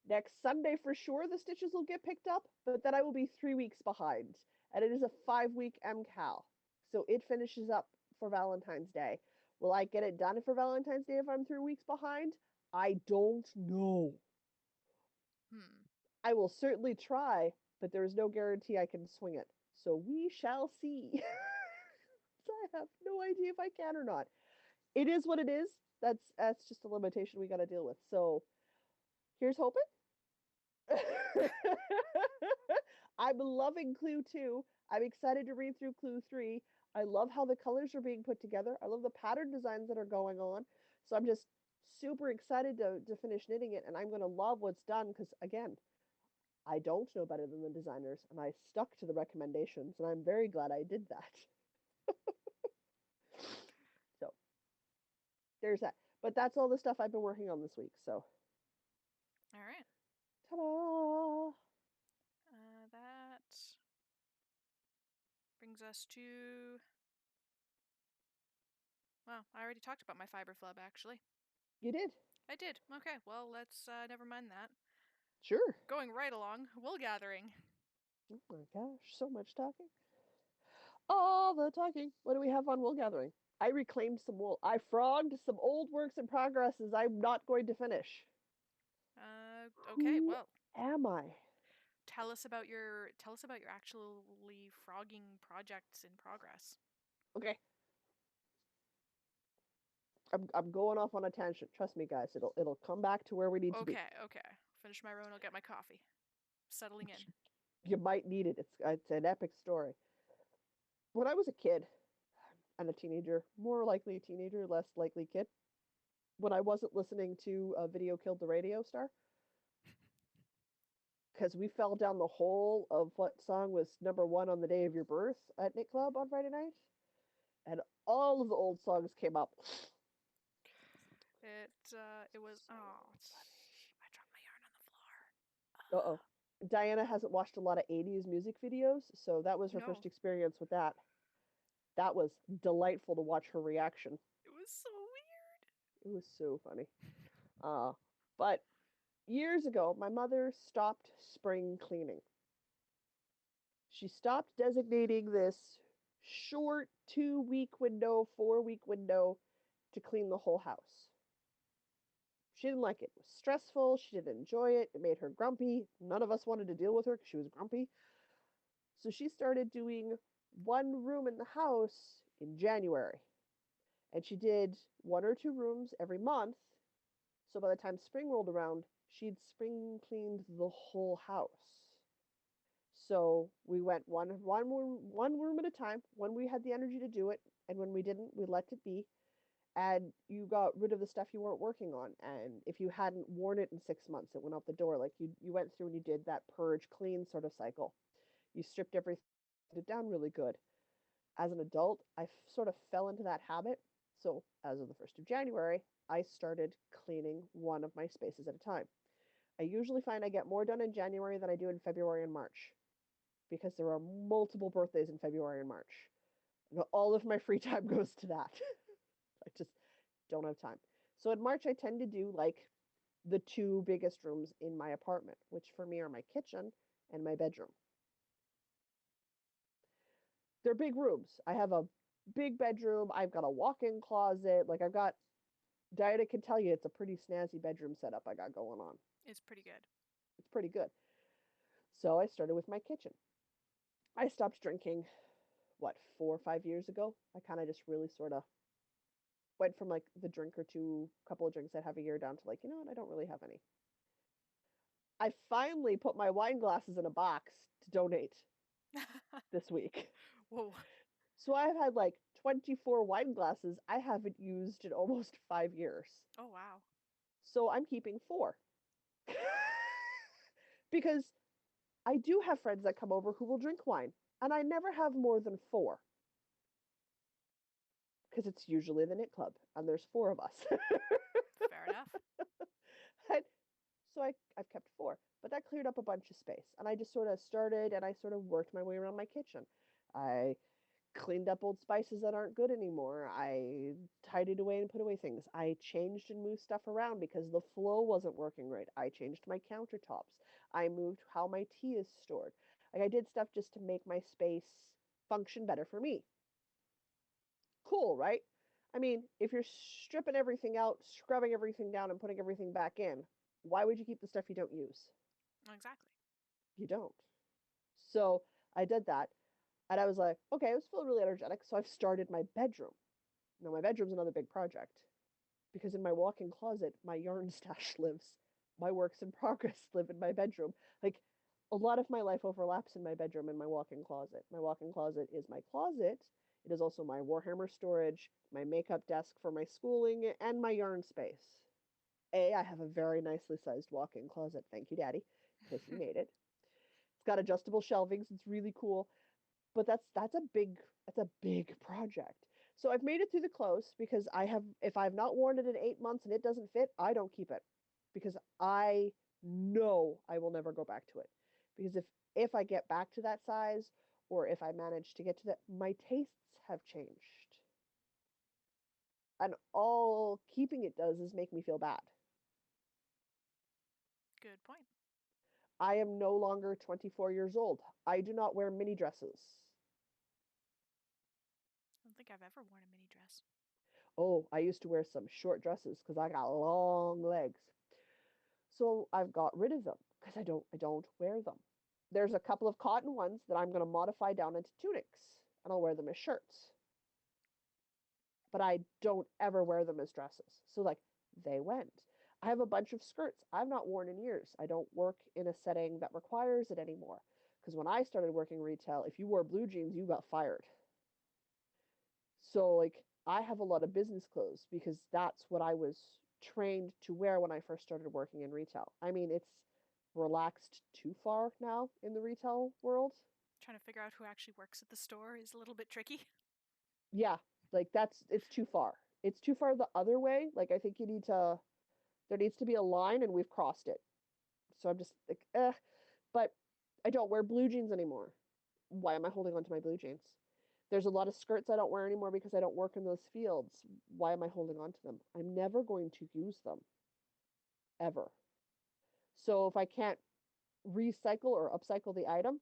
next Sunday for sure the stitches will get picked up, but then I will be 3 weeks behind, and it is a 5 week MCAL, so it finishes up for Valentine's Day. Will I get it done for Valentine's Day if I'm 3 weeks behind? I don't know. Hmm. I will certainly try, but there is no guarantee I can swing it. So we shall see. So I have no idea if I can or not. It is what it is. That's just a limitation we got to deal with. So here's hoping. I'm loving Clue 2. I'm excited to read through Clue 3. I love how the colors are being put together. I love the pattern designs that are going on. So I'm just super excited to finish knitting it, and I'm going to love what's done because, again, I don't know better than the designers, and I stuck to the recommendations, and I'm very glad I did that. So there's that. But that's all the stuff I've been working on this week. So, All right. ta-da! That brings us to. Well, I already talked about my fiber flub, actually. You did. I did. Okay, well, let's never mind that. Sure. Going right along, wool gathering. Oh my gosh, so much talking. All the talking. What do we have on wool gathering? I reclaimed some wool. I frogged some old works in progresses I'm not going to finish. Okay, Who well, am I? tell us about your actually frogging projects in progress. Okay. I'm going off on a tangent. Trust me, guys. It'll come back to where we need to be. Okay. Finish my row and I'll get my coffee. Settling in. You might need it. It's an epic story. When I was a kid and a teenager, more likely a teenager, less likely kid, when I wasn't listening to Video Killed the Radio Star, because we fell down the hole of what song was number one on the day of your birth at Knit Club on Friday night, and all of the old songs came up. It was So I dropped my yarn on the floor. Uh-oh. Diana hasn't watched a lot of 80s music videos, so that was her No. first experience with that. That was delightful to watch her reaction. It was so weird. It was so funny. But years ago, my mother stopped spring cleaning. She stopped designating this short 2 week window, 4 week window to clean the whole house. She didn't like it. It was stressful. She didn't enjoy it. It made her grumpy. None of us wanted to deal with her because she was grumpy. So she started doing one room in the house in January. And she did 1 or 2 rooms every month. So by the time spring rolled around, she'd spring cleaned the whole house. So we went one room at a time when we had the energy to do it, and when we didn't, we let it be. And you got rid of the stuff you weren't working on. And if you hadn't worn it in 6 months, it went out the door. Like you went through and you did that purge clean sort of cycle. You stripped everything down really good. As an adult, I sort of fell into that habit. So as of the 1st of January, I started cleaning one of my spaces at a time. I usually find I get more done in January than I do in February and March because there are multiple birthdays in February and March. And all of my free time goes to that. I just don't have time. So in March, I tend to do like the two biggest rooms in my apartment, which for me are my kitchen and my bedroom. They're big rooms. I have a big bedroom. I've got a walk-in closet. Like I've got Diana can tell you it's a pretty snazzy bedroom setup I got going on. It's pretty good. It's pretty good. So I started with my kitchen. I stopped drinking, what, 4 or 5 years ago? I kind of just really sort of went from like the drink or two, couple of drinks I'd have a year down to like, you know what, I don't really have any. I finally put my wine glasses in a box to donate this week. Whoa. So I've had like 24 wine glasses I haven't used in almost 5 years. Oh, wow. So I'm keeping 4. Because I do have friends that come over who will drink wine, and I never have more than 4. Because it's usually the knit club, and there's 4 of us. Fair enough. And so I've kept 4, but that cleared up a bunch of space. And I just sort of started and I sort of worked my way around my kitchen. I cleaned up old spices that aren't good anymore. I tidied away and put away things. I changed and moved stuff around because the flow wasn't working right. I changed my countertops. I moved how my tea is stored. Like I did stuff just to make my space function better for me. Cool, right? I mean, if you're stripping everything out, scrubbing everything down, and putting everything back in, why would you keep the stuff you don't use? Exactly. You don't. So I did that. And I was like, okay, I was feeling really energetic. So I've started my bedroom. Now, my bedroom's another big project because in my walk in closet, my yarn stash lives. My works in progress live in my bedroom. Like, a lot of my life overlaps in my bedroom and my walk in closet. My walk in closet is my closet. It is also my Warhammer storage, my makeup desk for my schooling, and my yarn space. I have a very nicely sized walk in closet. Thank you, Daddy, because he made it. It's got adjustable shelvings. It's really cool. But that's a big project. So I've made it through the close because I have if I've not worn it in 8 months and it doesn't fit, I don't keep it because I know I will never go back to it. Because if I get back to that size or if I manage to get to that, my tastes have changed. And all keeping it does is make me feel bad. Good point. I am no longer 24 years old. I do not wear mini dresses. I don't think I've ever worn a mini dress. Oh, I used to wear some short dresses because I got long legs. So I've got rid of them because I don't wear them. There's a couple of cotton ones that I'm going to modify down into tunics and I'll wear them as shirts. But I don't ever wear them as dresses. So like they went. I have a bunch of skirts I've not worn in years. I don't work in a setting that requires it anymore. Because when I started working retail, if you wore blue jeans, you got fired. So like I have a lot of business clothes because that's what I was trained to wear when I first started working in retail. I mean, it's relaxed too far now in the retail world. Trying to figure out who actually works at the store is a little bit tricky. Yeah, like it's too far. It's too far the other way. Like I think there needs to be a line and we've crossed it. So I'm just like, but I don't wear blue jeans anymore. Why am I holding on to my blue jeans? There's a lot of skirts I don't wear anymore because I don't work in those fields. Why am I holding on to them? I'm never going to use them ever. So if I can't recycle or upcycle the item,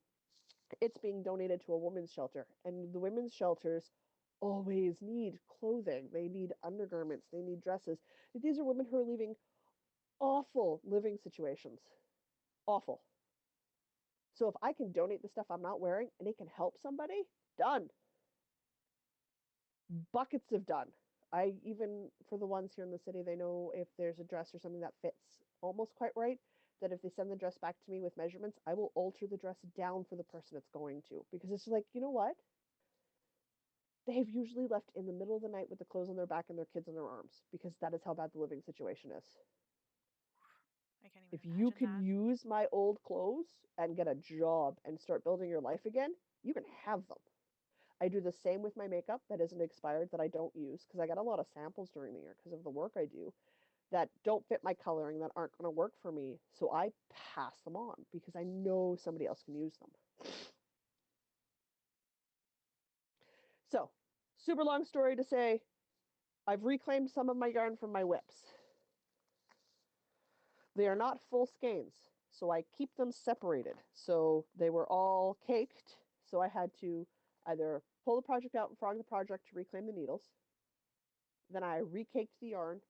it's being donated to a women's shelter. And the women's shelters always need clothing. They need undergarments. They need dresses. These are women who are leaving awful living situations. Awful. So if I can donate the stuff I'm not wearing and it can help somebody, done. Buckets of done. I even for the ones here in the city, they know if there's a dress or something that fits almost quite right, that if they send the dress back to me with measurements, I will alter the dress down for the person it's going to because it's like, you know what? They've usually left in the middle of the night with the clothes on their back and their kids on their arms because that is how bad the living situation is. I can't even If you imagine can that. use my old clothes and get a job and start building your life again, you can have them. I do the same with my makeup that isn't expired that I don't use because I get a lot of samples during the year because of the work I do that don't fit my coloring that aren't going to work for me. So I pass them on because I know somebody else can use them. So, super long story to say, I've reclaimed some of my yarn from my whips. They are not full skeins, so I keep them separated. So they were all caked, so I had to either pull the project out and frog the project to reclaim the needles. Then I recaked the yarn,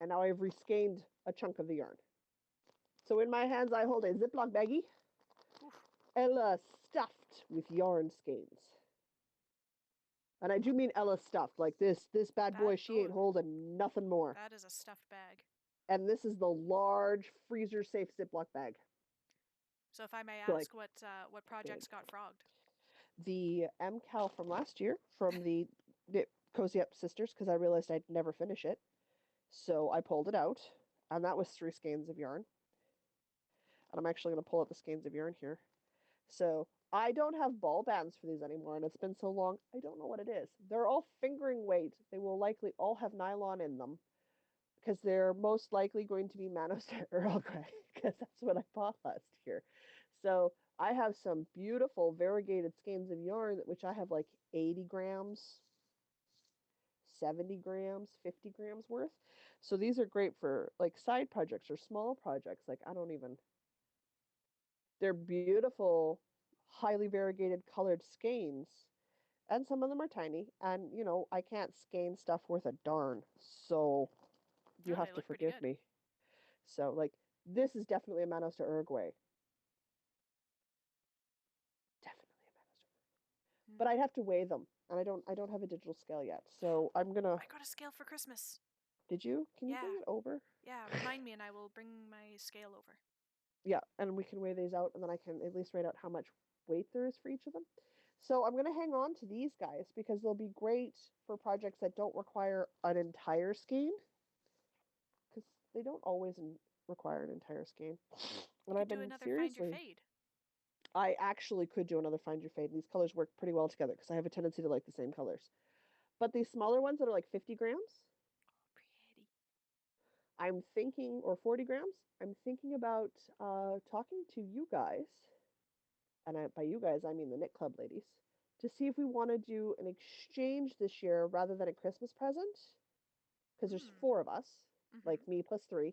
and now I've reskeined a chunk of the yarn. So in my hands, I hold a Ziploc baggie, Oof. Ella stuffed with yarn skeins. And I do mean Ella stuffed, like this bad That boy, she oh, ain't holding nothing more. that is a stuffed bag. And this is the large freezer safe Ziploc bag. So if I may So like ask, what projects got frogged? the MCAL from last year from the Cozy Up Sisters because I realized I'd never finish it. So I pulled it out, and that was 3 skeins of yarn. And I'm actually going to pull out the skeins of yarn here. So I don't have ball bands for these anymore, and it's been so long, I don't know what it is. They're all fingering weight. They will likely all have nylon in them because they're most likely going to be Manos Earl Grey because that's what I bought last year. So I have some beautiful variegated skeins of yarn, which I have like 80 grams, 70 grams, 50 grams worth. So these are great for like side projects or small projects. Like I don't even, they're beautiful, highly variegated colored skeins. And some of them are tiny. And, I can't skein stuff worth a darn. So you Oh, have they to look pretty forgive good. me. So, like, this is definitely a Manos to Uruguay. but I'd have to weigh them, and I don't have a digital scale yet. So I'm gonna. I got a scale for Christmas. Did you? Can you bring Yeah. it over? Yeah, remind me and I will bring my scale over. Yeah, and we can weigh these out, and then I can at least write out how much weight there is for each of them. So I'm going to hang on to these guys because they'll be great for projects that don't require an entire skein, because they don't always require an entire skein. And You I've could do been another Find Your seriously, Fade. I actually could do another Find Your Fade. These colors work pretty well together because I have a tendency to like the same colors. But these smaller ones that are like 50 grams, Pretty. I'm thinking, or 40 grams, I'm thinking about talking to you guys, and by you guys, I mean the Knit Club ladies, to see if we want to do an exchange this year rather than a Christmas present, because there's four of us, like me plus three,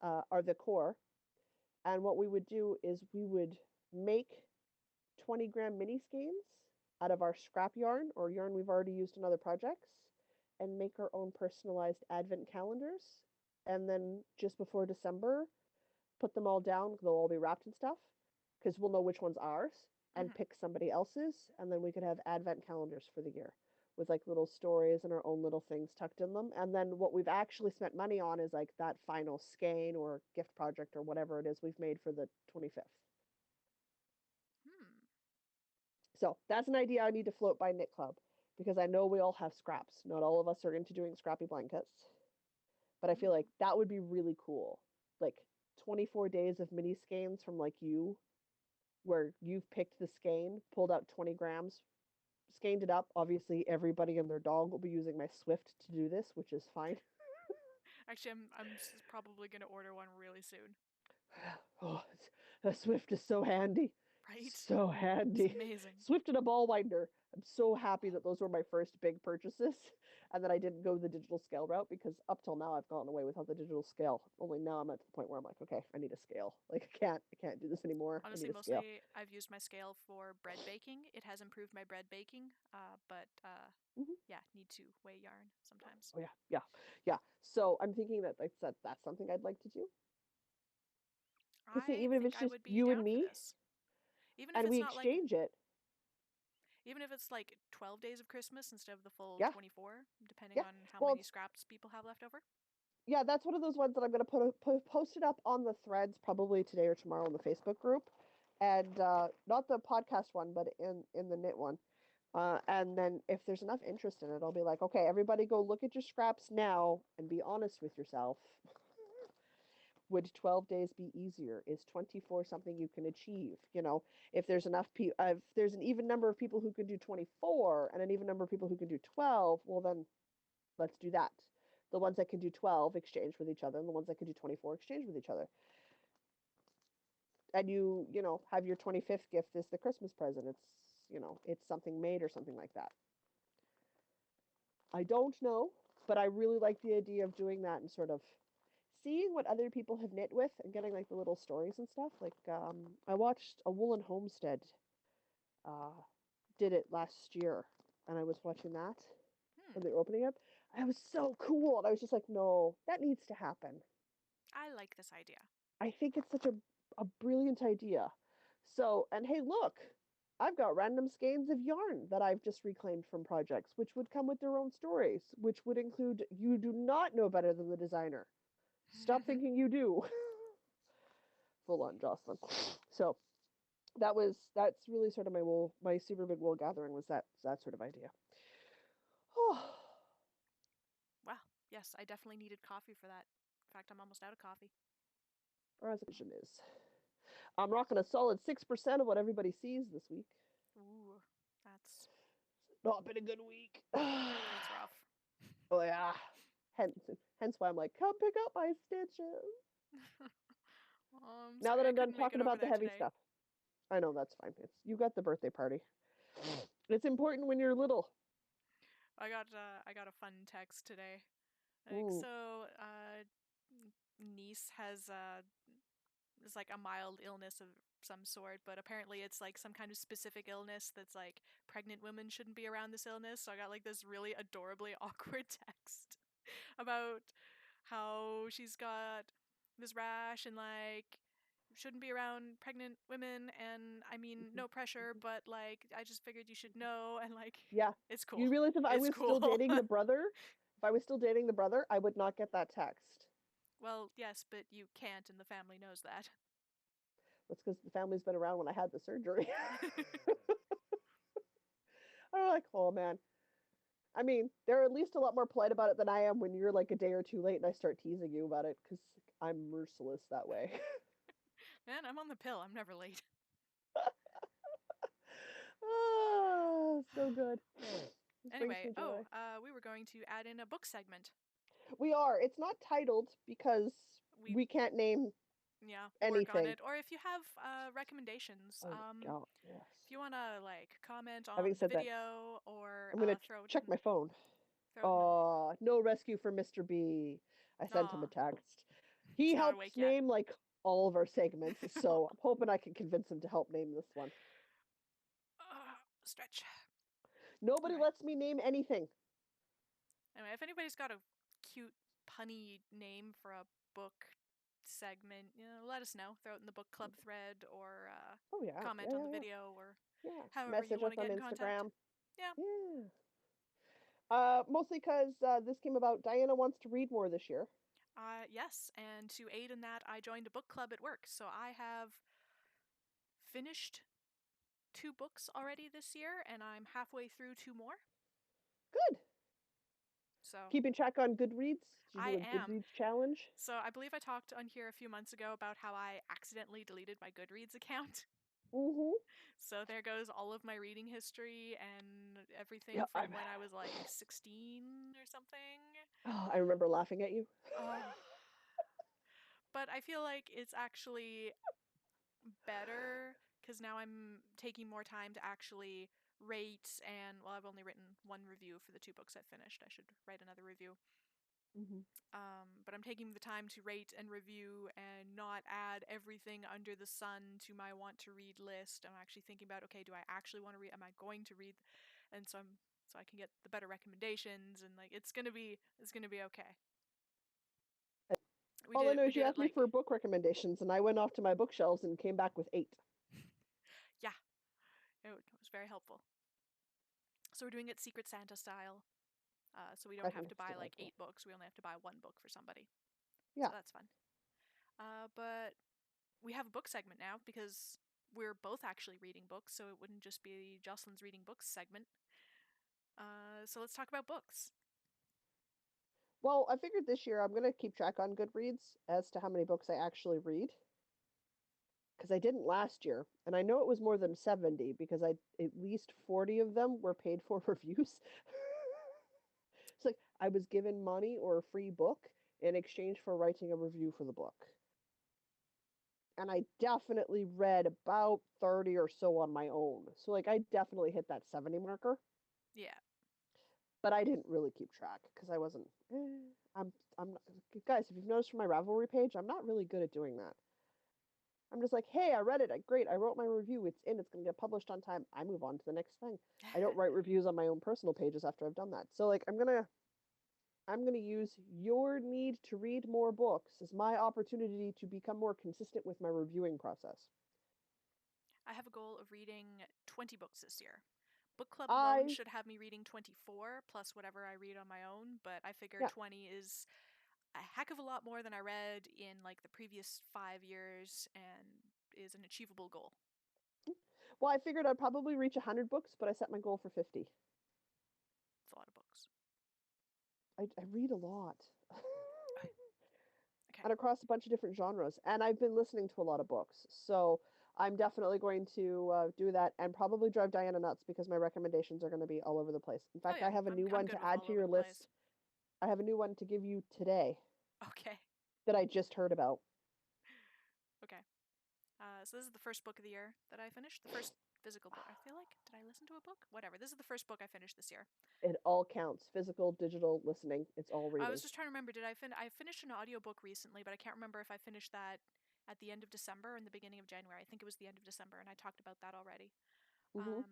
are the core. And what we would do is we would make 20-gram mini skeins out of our scrap yarn or yarn we've already used in other projects and make our own personalized advent calendars. And then just before December, put them all down. They'll all be wrapped and stuff because we'll know which one's ours and pick somebody else's. And then we could have advent calendars for the year with like little stories and our own little things tucked in them. And then what we've actually spent money on is like that final skein or gift project or whatever it is we've made for the 25th. So that's an idea I need to float by Knit Club because I know we all have scraps. Not all of us are into doing scrappy blankets, but I feel like that would be really cool. Like 24 days of mini skeins from like you, where you've picked the skein, pulled out 20 grams, skeined it up. Obviously, everybody and their dog will be using my Swift to do this, which is fine. Actually, I'm probably going to order one really soon. Oh, a Swift is so handy. Right? So handy. It's amazing. Swift and a ball winder. I'm so happy that those were my first big purchases and that I didn't go the digital scale route because up till now I've gone away without the digital scale. Only now I'm at the point where I'm like, okay, I need a scale. Like I can't do this anymore. Honestly, I need a scale. mostly I've used my scale for bread baking. It has improved my bread baking, but yeah, need to weigh yarn sometimes. Oh yeah. So I'm thinking that like that's something I'd like to do. To see, I even if think it's I just would be you and down for me, this. Even if and it's we not like exchange it. Even if it's like 12 days of Christmas instead of the full Yeah. 24, depending Yeah. on how Well, many scraps people have left over. yeah, that's one of those ones that I'm going to post it up on the threads probably today or tomorrow in the Facebook group, and not the podcast one, but in the knit one. And then if there's enough interest in it, I'll be like, okay, everybody go look at your scraps now and be honest with yourself. Would 12 days be easier? Is 24 something you can achieve? You know, if there's enough people, if there's an even number of people who can do 24 and an even number of people who can do 12, well, then let's do that. The ones that can do 12 exchange with each other, and the ones that can do 24 exchange with each other. And you know, have your 25th gift as the Christmas present. It's something made or something like that. I don't know, but I really like the idea of doing that and sort of seeing what other people have knit with and getting like the little stories and stuff. Like I watched a Woolen Homestead did it last year, and I was watching that when they were opening up. And it was so cool, and I was just like, no, that needs to happen. I like this idea. I think it's such a brilliant idea. So, and hey, look, I've got random skeins of yarn that I've just reclaimed from projects, which would come with their own stories, which would include you do not know better than the designer. Stop thinking you do. Full on, Jocelyn. So that's really sort of my super big wool gathering was that sort of idea. Oh. Wow. Yes, I definitely needed coffee for that. In fact, I'm almost out of coffee. Or as vision is. I'm rocking a solid 6% of what everybody sees this week. Ooh, that's not been a good week. that's rough. Oh yeah. Hence why I'm like, come pick up my stitches. Now that I'm done talking about the heavy today. stuff. I know that's fine. You got the birthday party. It's important when you're little. I got a fun text today. Niece has is like a mild illness of some sort, but apparently it's like some kind of specific illness that's like pregnant women shouldn't be around this illness. So I got like this really adorably awkward text about how she's got this rash and like shouldn't be around pregnant women, and I mean, no pressure, but like, I just figured you should know, and like, Yeah. it's cool. You realize if I It's was still cool. dating the brother, I would not get that text. Well, yes, but you can't, and the family knows that. That's because the family's been around when I had the surgery. I'm like, oh man. I mean, they're at least a lot more polite about it than I am when you're like a day or two late and I start teasing you about it because I'm merciless that way. Man, I'm on the pill. I'm never late. Oh, so good. This brings Anyway, me joy. we were going to add in a book segment. We are. It's not titled because we can't name We'll work on anything. it. Or if you have recommendations, Oh God, yes. if you want to like comment Having on the said that, video or I'm gonna throw it check in, my phone. throw it in. No rescue for Mr. B. I sent him a Aw, text. He he's not helps awake yet. name like all of our segments, so I'm hoping I can convince him to help name this one. Stretch. Nobody Anyway. lets me name anything. Anyway, if anybody's got a cute punny name for a book segment, let us know. Throw it in the book club thread or comment on the video or however you Message want us to on get in contact. Instagram. Yeah. Mostly because this came about. Diana wants to read more this year. Yes, and to aid in that, I joined a book club at work. So I have finished 2 books already this year, and I'm halfway through 2 more. Good. So keeping track on Goodreads? Did you I do a am. Goodreads challenge? So I believe I talked on here a few months ago about how I accidentally deleted my Goodreads account. Mm-hmm. So there goes all of my reading history and everything from when I was like 16 or something. Oh, I remember laughing at you. But I feel like it's actually better because now I'm taking more time to actually rate and, well, I've only written 1 review for the 2 books I finished. I should write another review. Mm-hmm. But I'm taking the time to rate and review and not add everything under the sun to my want to read list. I'm actually thinking about, okay, do I actually want to read? Am I going to read? And so I can get the better recommendations, and like it's gonna be okay. All I know is you asked me for book recommendations, and I went off to my bookshelves and came back with 8. Yeah, it was very helpful. So we're doing it Secret Santa style. So we don't have to buy like 8 books. We only have to buy 1 book for somebody. Yeah. So that's fun. But we have a book segment now because we're both actually reading books, so it wouldn't just be Jocelyn's reading books segment. So let's talk about books. Well, I figured this year I'm going to keep track on Goodreads as to how many books I actually read. Because I didn't last year. And I know it was more than 70 because at least 40 of them were paid for reviews. It's like I was given money or a free book in exchange for writing a review for the book. And I definitely read about 30 or so on my own. So like I definitely hit that 70 marker. Yeah. But I didn't really keep track because I wasn't I'm not, guys, if you've noticed from my Ravelry page, I'm not really good at doing that. I'm just like, hey, I read it. Great. I wrote my review. It's in. It's going to get published on time. I move on to the next thing. I don't write reviews on my own personal pages after I've done that. So like I'm going to use your need to read more books as my opportunity to become more consistent with my reviewing process. I have a goal of reading 20 books this year. Book club alone should have me reading 24 plus whatever I read on my own, but I figure 20 is a heck of a lot more than I read in like the previous 5 years and is an achievable goal. Well, I figured I'd probably reach 100 books, but I set my goal for 50. It's a lot of books. I read a lot. Okay. And across a bunch of different genres. And I've been listening to a lot of books. So I'm definitely going to do that and probably drive Diana nuts because my recommendations are going to be all over the place. In fact, I have a new one to add to your list. I have a new one to give you today. Okay. That I just heard about. Okay. So this is the first book of the year that I finished. The first physical book. I feel like, did I listen to a book? Whatever. This is the first book I finished this year. It all counts. Physical, digital, listening. It's all reading. I was just trying to remember, did I finished an audiobook recently, but I can't remember if I finished that at the end of December or in the beginning of January. I think it was the end of December, and I talked about that already. Mm-hmm.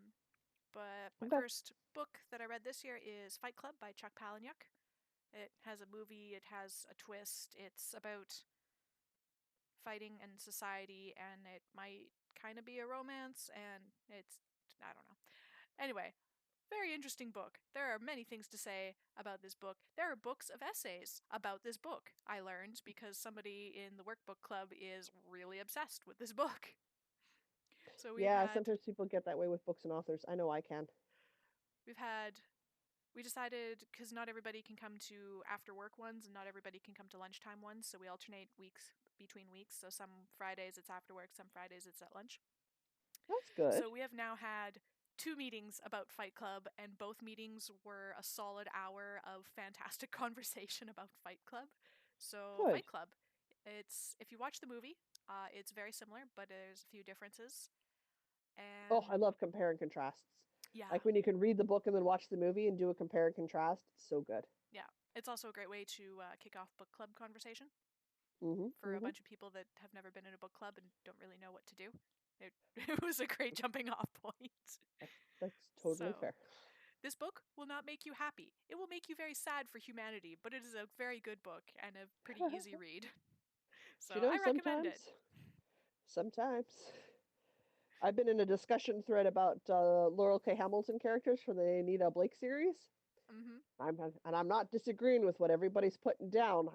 But my first book that I read this year is Fight Club by Chuck Palahniuk. It has a movie, it has a twist. It's about fighting and society, and it might kind of be a romance, and I don't know. Anyway, very interesting book. There are many things to say about this book. There are books of essays about this book, I learned, because somebody in the workbook club is really obsessed with this book. So Sometimes people get that way with books and authors. I know I can. We decided, because not everybody can come to after work ones and not everybody can come to lunchtime ones, so we alternate weeks between weeks. So some Fridays it's after work, some Fridays it's at lunch. That's good. So we have now had 2 meetings about Fight Club, and both meetings were a solid hour of fantastic conversation about Fight Club. So Good. Fight Club, if you watch the movie, it's very similar, but there's a few differences. And Oh, I love compare and contrasts. yeah, Like when you can read the book and then watch the movie and do a compare and contrast. It's so good. yeah, it's also a great way to kick off book club conversation Mm-hmm, for a mm-hmm. bunch of people that have never been in a book club and don't really know what to do. It was a great jumping off point. That's totally So, fair. this book will not make you happy. It will make you very sad for humanity, but it is a very good book and a pretty easy read. So Do you know, I recommend it. sometimes I've been in a discussion thread about Laurel K. Hamilton characters for the Anita Blake series. Mm-hmm. I'm not disagreeing with what everybody's putting down.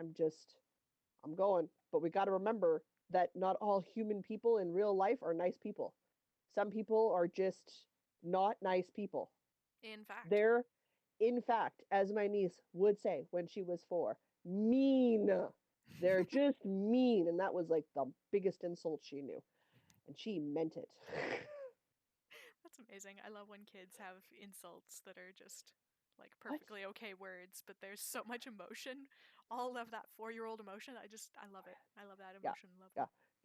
I'm going. But we got to remember that not all human people in real life are nice people. Some people are just not nice people. In fact. They're, in fact, as my niece would say when she was 4, mean. They're just mean. And that was like the biggest insult she knew. And she meant it. That's amazing. I love when kids have insults that are just like perfectly okay words, but there's so much emotion. All of that 4-year-old emotion. I love it. I love that emotion. Yeah, Love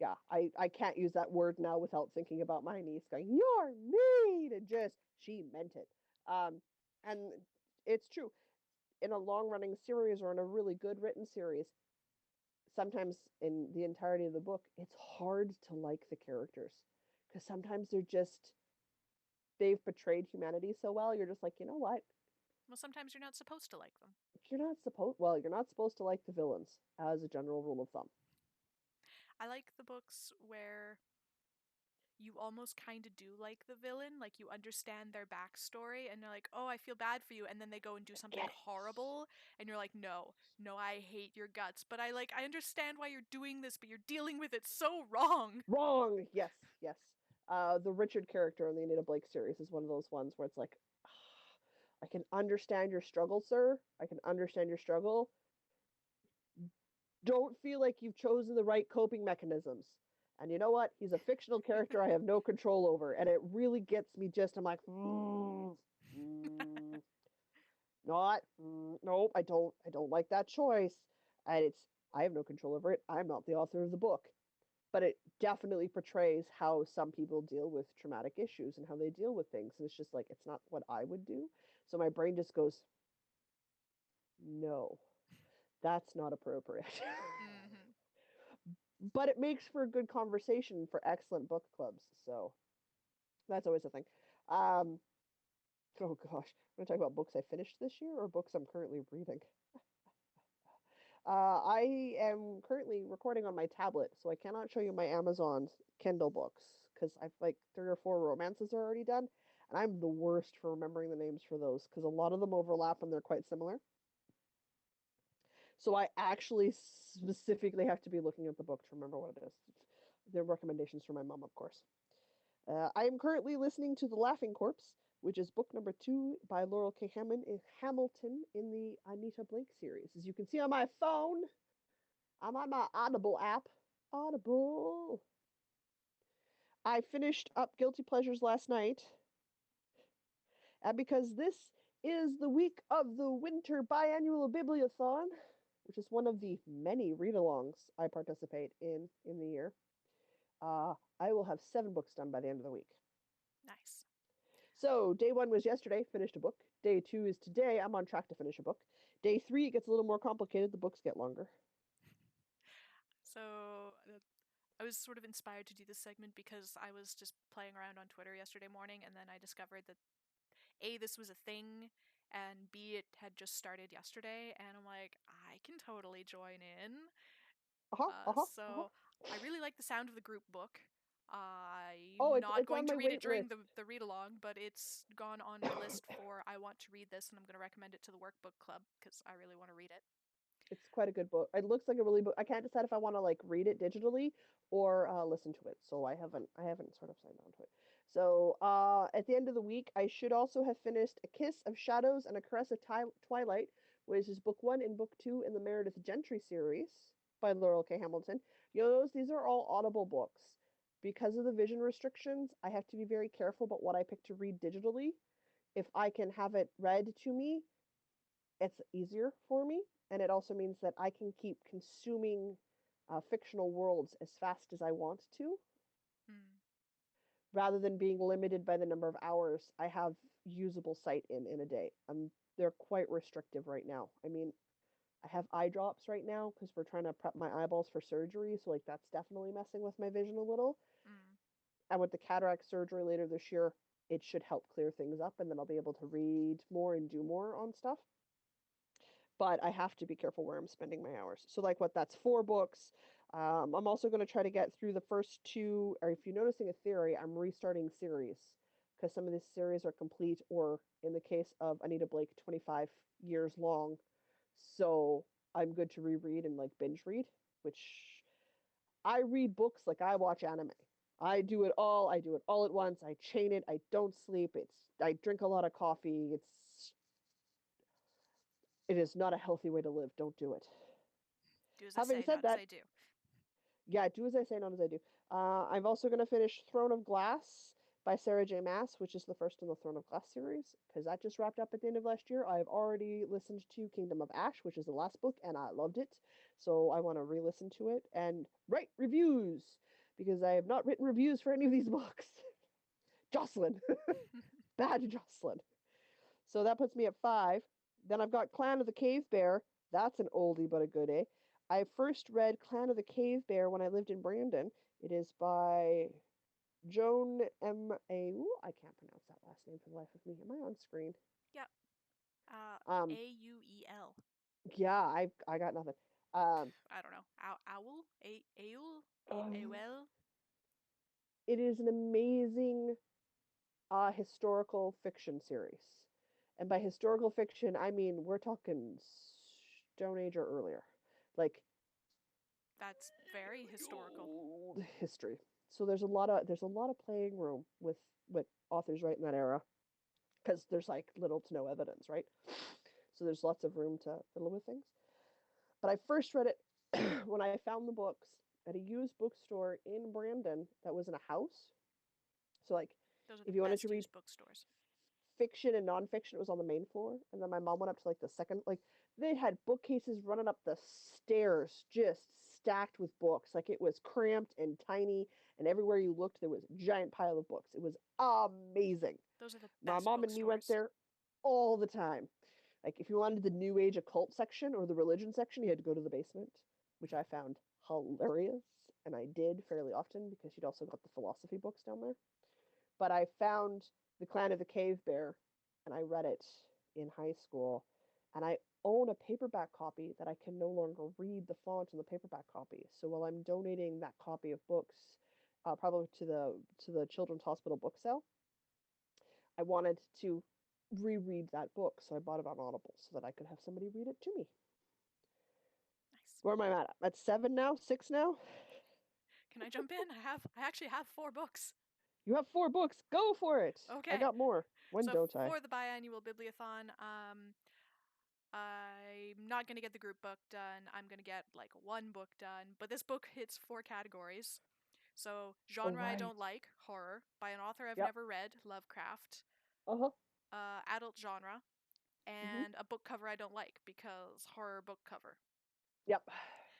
yeah, them. yeah. I can't use that word now without thinking about my niece going, "You're mean," and just she meant it. And it's true. In a long running series or in a really good written series, sometimes in the entirety of the book, it's hard to like the characters because sometimes they've portrayed humanity so well. You're just like, you know what? Well, sometimes you're not supposed to like them. You're not supposed to like the villains as a general rule of thumb. I like the books where you almost kind of do like the villain, like you understand their backstory and you're like, oh, I feel bad for you, and then they go and do something horrible and you're like, no, I hate your guts, but I understand why you're doing this, but you're dealing with it so wrong. Yes, yes. The Richard character in the Anita Blake series is one of those ones where it's like, I can understand your struggle, sir. I can understand your struggle. Don't feel like you've chosen the right coping mechanisms. And you know what? He's a fictional character I have no control over. And it really gets me I'm like, not, nope, I don't like that choice. And I have no control over it. I'm not the author of the book. But it definitely portrays how some people deal with traumatic issues and how they deal with things. And it's just like, it's not what I would do. So my brain just goes, no, that's not appropriate. Mm-hmm. But it makes for a good conversation for excellent book clubs. So that's always a thing. Um, oh gosh, I'm going to talk about books I finished this year or books I'm currently reading. I am currently recording on my tablet, so I cannot show you my Amazon Kindle books because I've like 3 or 4 romances are already done, and I'm the worst for remembering the names for those because a lot of them overlap and they're quite similar. So I actually specifically have to be looking at the book to remember what it is. They're recommendations from my mom, of course. I am currently listening to The Laughing Corpse, which is book number 2 by Laurel K. Hamilton in the Anita Blake series. As you can see on my phone, I'm on my Audible app. Audible. I finished up Guilty Pleasures last night. And because this is the week of the Winter Biannual Bibliothon, which is one of the many read-alongs I participate in the year, I will have 7 books done by the end of the week. Nice. So day 1 was yesterday, finished a book. Day 2 is today, I'm on track to finish a book. Day 3, it gets a little more complicated, the books get longer. So I was sort of inspired to do this segment because I was just playing around on Twitter yesterday morning, and then I discovered that A, this was a thing, and B, it had just started yesterday, and I'm like, I can totally join in. So I really like the sound of the group book. I'm Oh, not it's going on to my read it wait during list. the read along, but it's gone on my list for I want to read this, and I'm going to recommend it to the workbook club because I really want to read it. It's quite a good book. It looks like a really book. I can't decide if I want to like read it digitally or listen to it. So I haven't sort of signed on to it. So at the end of the week, I should also have finished A Kiss of Shadows and A Caress of Twilight, which is book one and book two in the Meredith Gentry series by Laurel K. Hamilton. You'll notice these are all Audible books. Because of the vision restrictions, I have to be very careful about what I pick to read digitally. If I can have it read to me, it's easier for me, and it also means that I can keep consuming fictional worlds as fast as I want to, Hmm. rather than being limited by the number of hours I have usable sight in a day. They're quite restrictive right now. I mean, I have eye drops right now because we're trying to prep my eyeballs for surgery, so like that's definitely messing with my vision a little. Hmm. And with the cataract surgery later this year, it should help clear things up, and then I'll be able to read more and do more on stuff. But I have to be careful where I'm spending my hours. So, like, what that's 4 books. I'm also going to try to get through the first two. Or if you're noticing a theory, I'm restarting series because some of these series are complete, or in the case of Anita Blake, 25 years long. So I'm good to reread and like binge read, which I read books like I watch anime. I do it all. I do it all at once. I chain it. I don't sleep. I drink a lot of coffee. It is not a healthy way to live. Don't do it. Do as I Having say, said not as that, I do. yeah, do as I say, not as I do. I'm also going to finish Throne of Glass by Sarah J. Maas, which is the first in the Throne of Glass series, because that just wrapped up at the end of last year. I've already listened to Kingdom of Ash, which is the last book, and I loved it. So I want to re listen to it and write reviews, because I have not written reviews for any of these books. Jocelyn. Bad Jocelyn. So that puts me at 5. Then I've got Clan of the Cave Bear. That's an oldie but a goodie. I first read Clan of the Cave Bear when I lived in Brandon. It is by Joan M. A. Ooh, I can't pronounce that last name for the life of me. Am I on screen? Yep. Um, Auel. yeah, I got nothing. Um, I don't know. Owl? Aul? um, Awel? it is an amazing historical fiction series. And by historical fiction, I mean we're talking Stone Age or earlier. Like That's very historical. old history. So there's a lot of playing room with what authors write in that era because there's like little to no evidence, right? So there's lots of room to fiddle with things. But I first read it when I found the books at a used bookstore in Brandon that was in a house. So like Those are the if you wanted to best read used bookstores. fiction and nonfiction, it was on the main floor. And then my mom went up to like the second, like they had bookcases running up the stairs, just stacked with books. Like it was cramped and tiny, and everywhere you looked, there was a giant pile of books. It was amazing. Those are the My best mom and me went bookstores. there all the time. Like if you wanted the New Age occult section or the religion section, you had to go to the basement, which I found hilarious. And I did fairly often because you'd also got the philosophy books down there. But I found The Clan of the Cave Bear and I read it in high school. And I own a paperback copy that I can no longer read the font in the paperback copy. So while I'm donating that copy of books, probably to the Children's Hospital book sale, I wanted to reread that book. So I bought it on Audible so that I could have somebody read it to me. Nice. Where am I at? At 7 now? 6 now? Can I jump in? I actually have 4 books. You have 4 books. Go for it. I Okay. got more. When So don't I? for the biannual bibliothon, I'm not gonna get the group book done. I'm gonna get like 1 book done. But this book hits 4 categories. So Oh, genre I right. don't like, horror, by an author I've Yep. never read, Lovecraft, Uh-huh. adult genre, Hmm. and a book cover I don't like because horror book cover. Yep.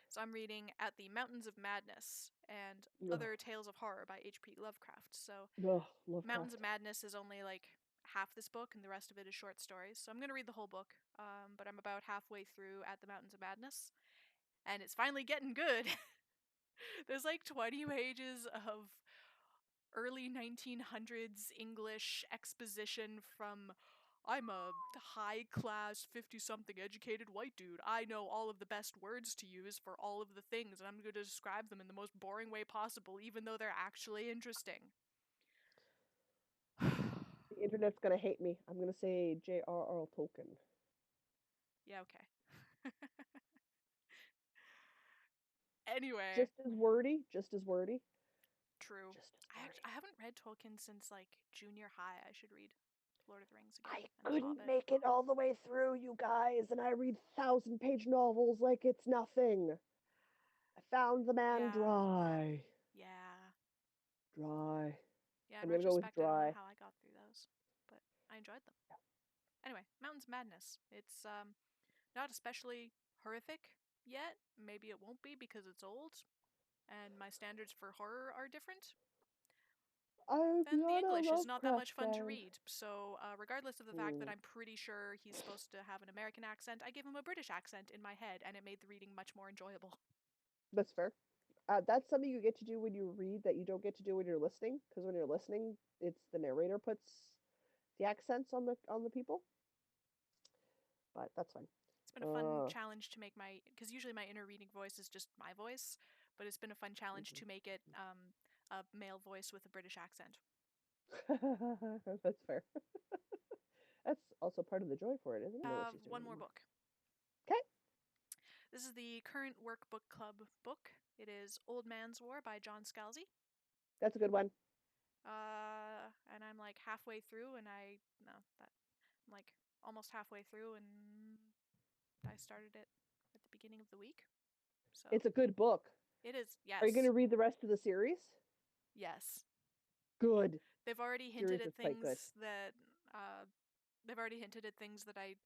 So I'm reading At the Mountains of Madness and Ugh. Other Tales of Horror by H.P. Lovecraft. So Ugh. Mountains Lovecraft. of Madness is only like half this book, and the rest of it is short stories. So I'm going to read the whole book, but I'm about halfway through At the Mountains of Madness, and it's finally getting good. There's like 20 pages of early 1900s English exposition from I'm a high-class 50-something educated white dude. I know all of the best words to use for all of the things, and I'm going to describe them in the most boring way possible, even though they're actually interesting. The internet's gonna hate me. I'm gonna say J.R.R. Tolkien. Yeah, okay. Anyway, Just as wordy. Just as wordy. true. Just as wordy. I haven't read Tolkien since like junior high. I should read Lord of the Rings again I and The couldn't Hobbit. make it all the way through, you guys, and I read 1,000-page novels like it's nothing. I found the man Yeah. dry. Yeah. Dry. Yeah, in I'm gonna go with retrospect, I don't know dry. how I got through those, but I enjoyed them. Anyway, Mountains of Madness. It's not especially horrific yet. Maybe it won't be because it's old and my standards for horror are different. I'm Then the not a English is not that Lovecraft much fun to fan. read. So, regardless of the fact that I'm pretty sure he's supposed to have an American accent, I gave him a British accent in my head, and it made the reading much more enjoyable. That's fair. That's something you get to do when you read that you don't get to do when you're listening. Because when you're listening, it's the narrator puts the accents on the people. But that's fine. It's been a fun challenge to make because usually my inner reading voice is just my voice, but it's been a fun challenge to make it a male voice with a British accent. That's fair. That's also part of the joy for it, isn't it? I know what she's doing One more anymore. book. Okay. This is the current workbook club book. It is Old Man's War by John Scalzi. That's a good one. And I'm like halfway through, and I'm like almost halfway through, and I started it at the beginning of the week. So It's a good book. it is. Yes. Are you going to read the rest of the series? Yes. Good. They've already hinted at things that they've already hinted at things that I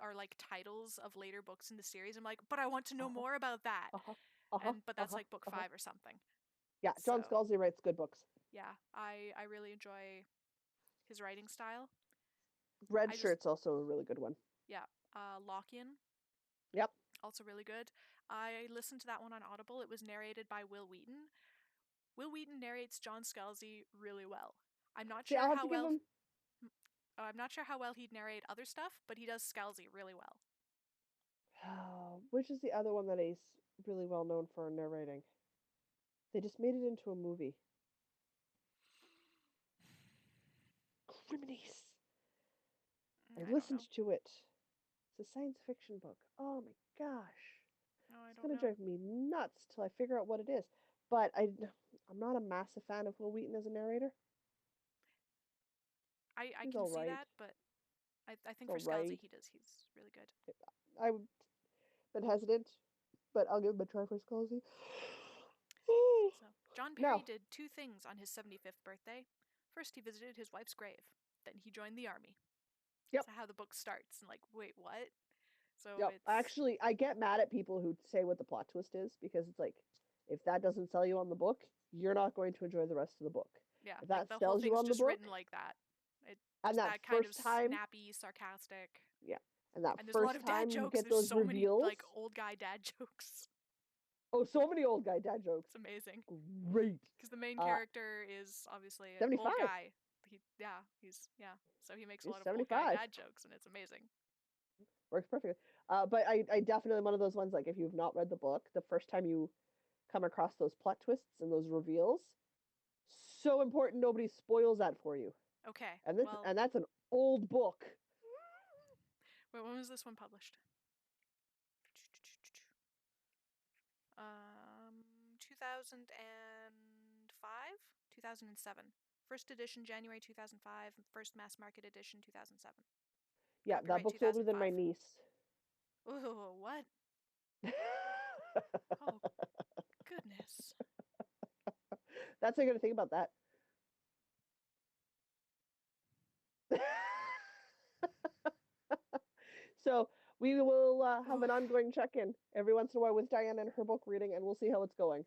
are like titles of later books in the series. I'm like, but I want to know more about that. But that's like book 5 or something. Yeah, John Scalzi writes good books. Yeah, I really enjoy his writing style. Red Shirt's also a really good one. Yeah, Lockian. Yep. Also really good. I listened to that one on Audible. It was narrated by Wil Wheaton. Wil Wheaton narrates John Scalzi really well. I'm not sure how well. I'm not sure how well he'd narrate other stuff, but he does Scalzi really well. Which is the other one that he's really well known for narrating? They just made it into a movie. Criminies. I listened to it. It's a science fiction book. Oh my gosh. It's going to drive me nuts till I figure out what it is. But I'm not a massive fan of Wil Wheaton as a narrator. I can see that, but I think for Scalzi he's really good. I've been hesitant, but I'll give him a try for Scalzi. So, John Perry did 2 things on his 75th birthday. First, he visited his wife's grave. Then he joined the army. Yep. That's how the book starts. And like, wait, what? So it's... Actually, I get mad at people who say what the plot twist is, because it's like, if that doesn't sell you on the book, you're not going to enjoy the rest of the book. Yeah, if that the sells whole thing's you on just the book, written like that. And that kind of time, snappy, sarcastic. Yeah. And that there's first a lot of dad time jokes. you get There's those so reveals, many like old guy dad jokes. Oh, so many old guy dad jokes. It's amazing. Great. Because the main character is obviously an 75. old guy. So he makes a lot of 75. Old guy dad jokes, and it's amazing. Works perfectly. But I definitely, one of those ones, like, if you've not read the book, the first time you come across those plot twists and those reveals, so important nobody spoils that for you. Okay. And that's an old book. Wait, when was this one published? 2005? 2007. First edition, January 2005. First mass market edition, 2007. Yeah, that book's older than my niece. Oh, what? Oh, goodness. That's how I gotta think about that. So we will have an ongoing check-in every once in a while with Diane and her book reading, and we'll see how it's going.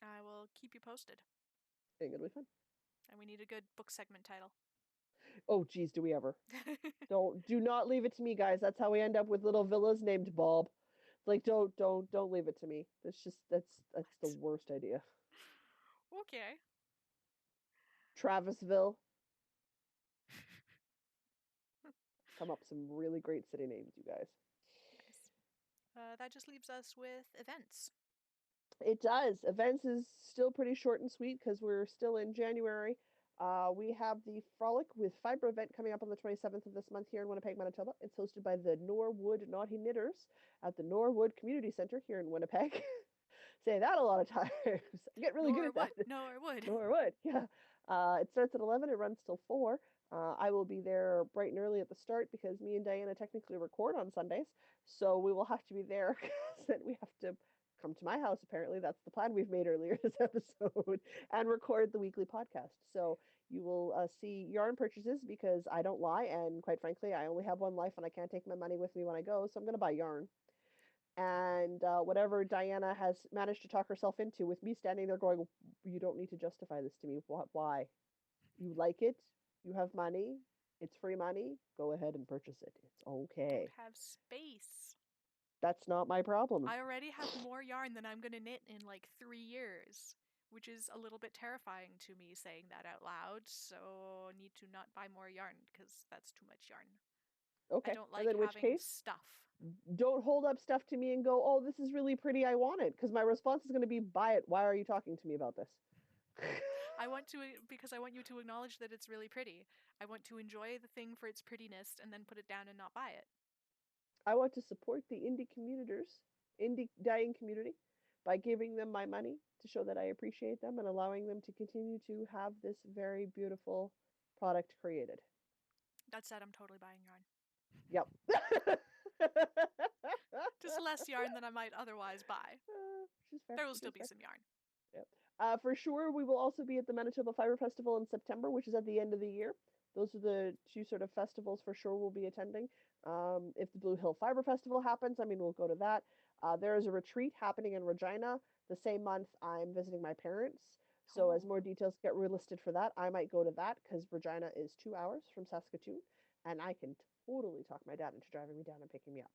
I will keep you posted. I think it'll be fun. And we need a good book segment title. Oh, geez, do we ever? Do not leave it to me, guys. That's how we end up with little villas named Bob. Like, don't leave it to me. That's the worst idea. Okay. Travisville. come up some really great city names, you guys. Nice. That just leaves us with events. It does. Events is still pretty short and sweet because we're still in January. We have the Frolic with Fiber event coming up on the 27th of this month here in Winnipeg, Manitoba. It's hosted by the Norwood Naughty Knitters at the Norwood Community Center here in Winnipeg. Say that a lot of times. I get really good at that. Norwood. Norwood, yeah. It starts at 11. It runs till 4. I will be there bright and early at the start because me and Diana technically record on Sundays. So we will have to be there because then we have to come to my house. Apparently, that's the plan we've made earlier this episode and record the weekly podcast. So you will see yarn purchases because I don't lie. And quite frankly, I only have one life and I can't take my money with me when I go. So I'm going to buy yarn. And whatever Diana has managed to talk herself into with me standing there going, you don't need to justify this to me. Why? You like it? You have money? It's free money? Go ahead and purchase it. It's okay. Don't have space. That's not my problem. I already have more yarn than I'm going to knit in like 3 years, which is a little bit terrifying to me saying that out loud. So need to not buy more yarn because that's too much yarn. Okay. I don't like and then in which having case, stuff. Don't hold up stuff to me and go, oh, this is really pretty. I want it. Because my response is going to be, buy it. Why are you talking to me about this? Because I want you to acknowledge that it's really pretty. I want to enjoy the thing for its prettiness and then put it down and not buy it. I want to support the indie dyeing community by giving them my money to show that I appreciate them and allowing them to continue to have this very beautiful product created. That said, I'm totally buying yarn. Yep. Just less yarn than I might otherwise buy. There will still be some yarn. Yep. For sure, we will also be at the Manitoba Fiber Festival in September, which is at the end of the year. Those are the two sort of festivals for sure we'll be attending. If the Blue Hill Fiber Festival happens, I mean, we'll go to that. There is a retreat happening in Regina the same month I'm visiting my parents. So as more details get relisted for that, I might go to that because Regina is 2 hours from Saskatoon, and I can totally talk my dad into driving me down and picking me up.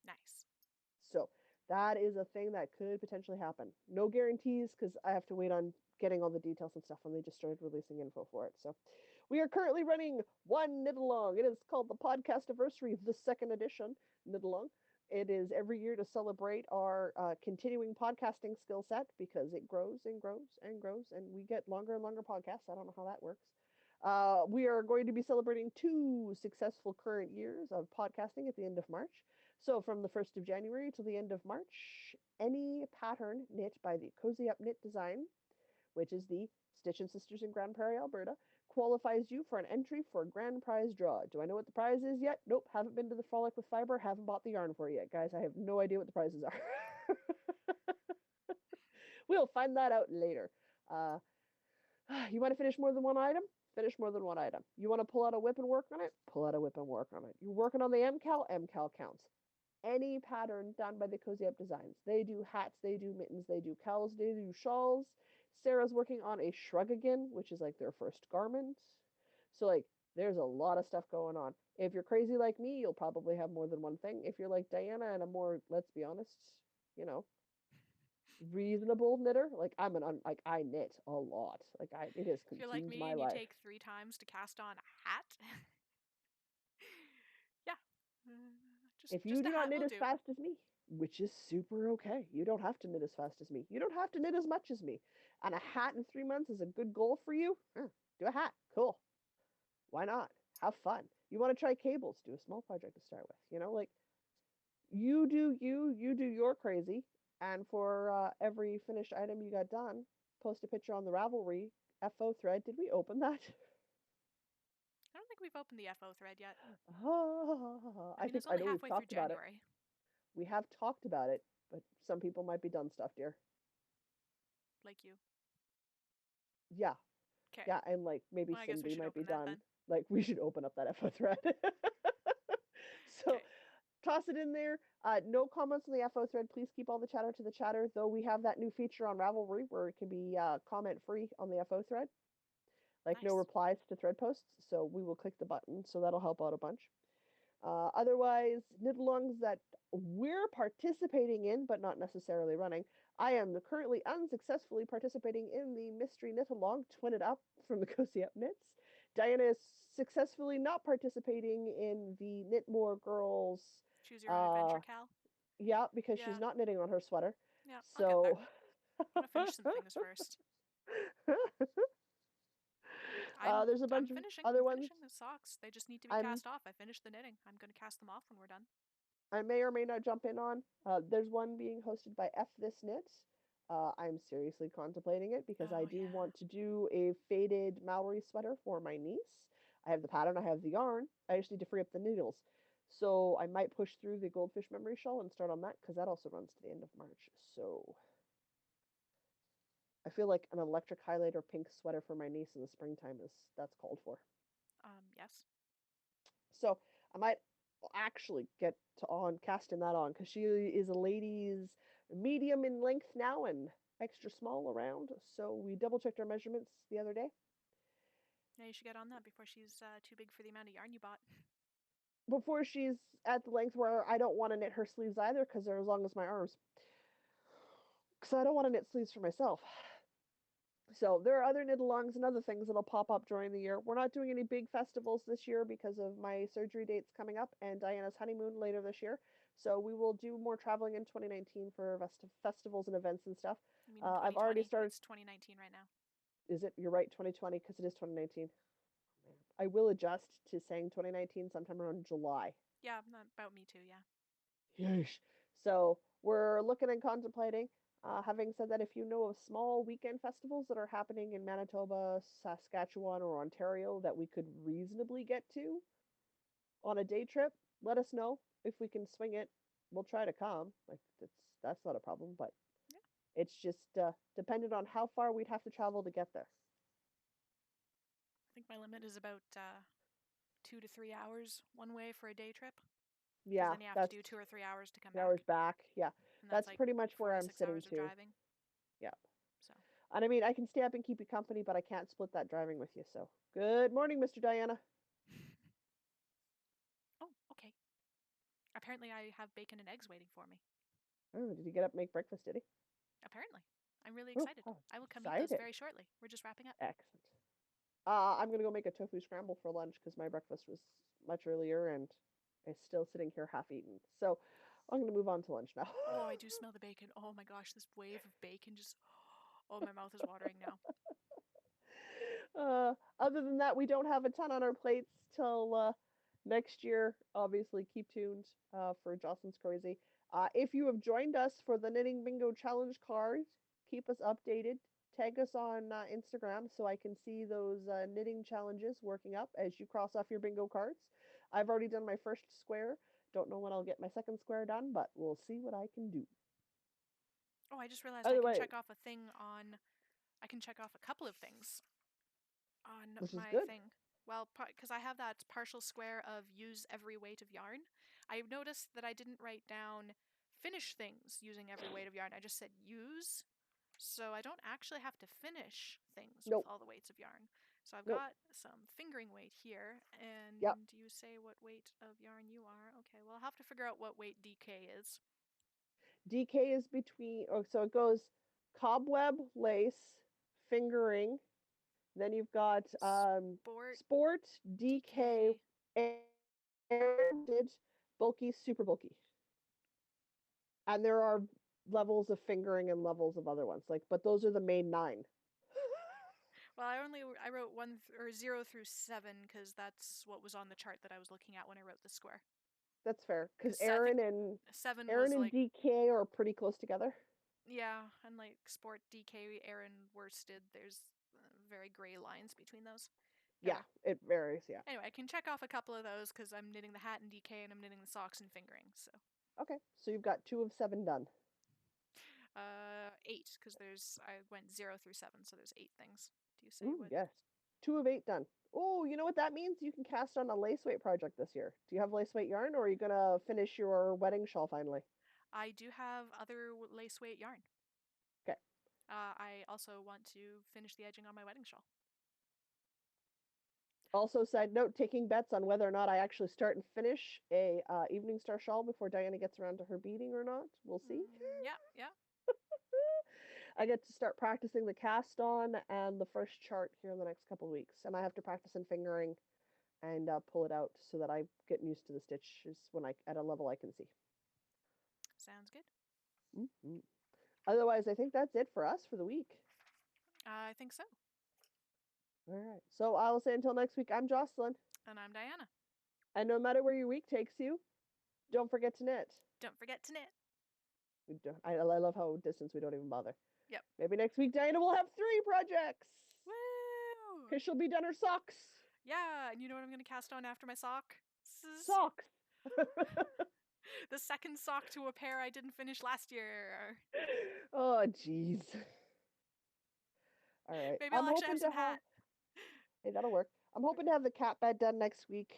Nice. So that is a thing that could potentially happen. No guarantees because I have to wait on getting all the details and stuff when they just started releasing info for it. So we are currently running one knit along. It is called the Podcast Anniversary, the second edition knit along. It is every year to celebrate our continuing podcasting skill set because it grows and grows and grows, and we get longer and longer podcasts. I don't know how that works. We are going to be celebrating 2 successful current years of podcasting at the end of March. So from the 1st of January to the end of March, any pattern knit by the Cozy Up Knit Design, which is the Stitch and Sisters in Grand Prairie, Alberta, qualifies you for an entry for a grand prize draw. Do I know what the prize is yet? Nope, haven't been to the Frolic with Fiber, haven't bought the yarn for it yet, guys. I have no idea what the prizes are. We'll find that out later. You want to finish more than one item? Finish more than one item. You want to pull out a whip and work on it? Pull out a whip and work on it. You're working on the MCAL? MCAL counts. Any pattern done by the Cozy Up Designs. They do hats, they do mittens, they do cowls, they do shawls. Sarah's working on a Shrug-a-gin, which is like their first garment. So like there's a lot of stuff going on. If you're crazy like me, you'll probably have more than one thing. If you're like Diana and a more, let's be honest, reasonable knitter, like I knit a lot. It has consumed my life. If you're like me and you take 3 times to cast on a hat, yeah. If you do not knit as fast as me, which is super okay. You don't have to knit as fast as me. You don't have to knit as much as me. And a hat in 3 months is a good goal for you? Do a hat. Cool. Why not? Have fun. You want to try cables? Do a small project to start with. You do you do your crazy. And for every finished item you got done, post a picture on the Ravelry FO thread. Did we open that? I don't think we've opened the FO thread yet. I it's only halfway through January. About it. We have talked about it, but some people might be done stuff, dear. Like you. Yeah. Okay. Yeah, and like maybe Cindy might be done. Like we should open up that FO thread. So toss it in there. No comments on the FO thread. Please keep all the chatter to the chatter, though we have that new feature on Ravelry where it can be comment free on the FO thread. Like no replies to thread posts, so we will click the button, so that'll help out a bunch. Otherwise, knit-alongs that we're participating in, but not necessarily running. I am currently unsuccessfully participating in the mystery knit-along, Twin It Up from the Cozy Up Knits. Diana is successfully not participating in the Knit More Girls. Choose your own adventure, Uh, Cal. yeah, because she's Yeah, not knitting on her sweater. yeah, I'll get there. So I'm gonna finish some things first. there's a bunch of I'm other ones. finishing the socks. They just need to be I'm cast off. I finished the knitting. I'm gonna cast them off when we're done. I may or may not jump in on. There's one being hosted by F This Knit. I'm seriously contemplating it because I Oh do yeah. want to do a faded Maori sweater for my niece. I have the pattern, I have the yarn. I just need to free up the needles. So I might push through the Goldfish Memory Shawl and start on that because that also runs to the end of March. So I feel like an electric highlighter pink sweater for my niece in the springtime is that's called for. Yes. So I might actually get to on casting that on because she is a lady's medium in length now and extra small around. So we double checked our measurements the other day Yeah, you should get on that before she's too big for the amount of yarn you bought. before she's at the length where I don't want to knit her sleeves either because they're as long as my arms. Because I don't want to knit sleeves for myself. So there are other knit alongs and other things that'll pop up during the year. We're not doing any big festivals this year because of my surgery dates coming up and Diana's honeymoon later this year. So we will do more traveling in 2019 for festivals and events and stuff. You mean in I've already 2020? started. It's 2019 right now. Is it? You're right, 2020 because it is 2019. I will adjust to saying 2019 sometime around July. Yeah, about me too. Yeah. Yeesh. So we're looking and contemplating. Having said that, if you know of small weekend festivals that are happening in Manitoba, Saskatchewan, or Ontario that we could reasonably get to on a day trip, let us know if we can swing it. We'll try to come. Like that's not a problem, but Yeah. it's just dependent on how far we'd have to travel to get there. I think my limit is about 2 to 3 hours one way for a day trip. Because Yeah, then you have to that's do 2 or 3 hours to come 3 hours back, back. Yeah, and that's that's like pretty much where 4 to I'm 6 sitting hours of too. driving. Yeah. So. And I mean, I can stay up and keep you company, but I can't split that driving with you. So, good morning, Mr. Diana. Oh, okay. Apparently, I have bacon and eggs waiting for me. Oh, did he get up and make breakfast, did he? Apparently. I'm really Oh, excited. oh, I will come eat those excited. very shortly. We're just wrapping up. Excellent. I'm going to go make a tofu scramble for lunch because my breakfast was much earlier and it's still sitting here half eaten. So, I'm going to move on to lunch now. Oh, I do smell the bacon. Oh my gosh, this wave of bacon just. Oh, my mouth is watering now. Other than that, we don't have a ton on our plates till next year. Obviously, keep tuned for Jocelyn's Crazy. If you have joined us for the Knitting Bingo Challenge card, keep us updated. Tag us on Instagram so I can see those knitting challenges working up as you cross off your bingo cards. I've already done my first square. Don't know when I'll get my second square done, but we'll see what I can do. Oh, I just realized I Other can way, check off a thing on. I can check off a couple of things on this is my good. thing. Well, because I have that partial square of use every weight of yarn, I noticed that I didn't write down finish things using every weight of yarn. I just said use, so I don't actually have to finish things with Nope, all the weights of yarn. So I've nope. got some fingering weight here, Yep. and you say what weight of yarn you are. Okay, well, I'll have to figure out what weight DK is. DK is between, oh, so it goes cobweb, lace, fingering. Then you've got Sport, sport, DK, DK. air bulky, super bulky. And there are levels of fingering and levels of other ones. Like, but those are the main 9. Well, I wrote or 0 through 7 because that's what was on the chart that I was looking at when I wrote the square. That's fair. Because Because I think 7 Aaron was and like, DK are pretty close together. yeah, and like sport DK Aaron worsted. There's very gray lines between those. Yeah, Anyway, it varies. Yeah. anyway, I can check off a couple of those because I'm knitting the hat in DK and I'm knitting the socks and fingering. So, Okay, so you've got 2 of 7 done. 8 because I went 0 through 7, so there's 8 things. Do you say Ooh, what? yes. 2 of 8 done. Oh, you know what that means? You can cast on a lace weight project this year. Do you have lace weight yarn, or are you gonna finish your wedding shawl finally? I do have other lace weight yarn. Okay. I also want to finish the edging on my wedding shawl. Also, side note, taking bets on whether or not I actually start and finish a Evening Star shawl before Diana gets around to her beading or not. We'll see. Yeah, yeah. I get to start practicing the cast on and the first chart here in the next couple of weeks, and I have to practice in fingering and pull it out so that I get used to the stitches when I at a level I can see. Sounds good. Mm-hmm. Otherwise, I think that's it for us for the week. I think so. All right. So I will say until next week, I'm Jocelyn. And I'm Diana. And no matter where your week takes you, don't forget to knit. Don't forget to knit. I love how distance we don't even bother. Yep. Maybe next week Diana will have 3 projects. Woo! Because she'll be done her socks. Yeah, and you know what I'm going to cast on after my sock? Socks. The second sock to a pair I didn't finish last year. Oh, jeez. All right. Maybe I'll actually have some hat. Hey, that'll work. I'm hoping to have the cat bed done next week.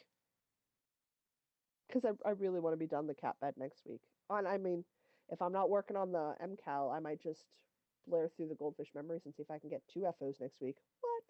Because I really want to be done the cat bed next week. And I mean, if I'm not working on the MCAL, I might just blare through the Goldfish Memories and see if I can get 2 FOs next week. What?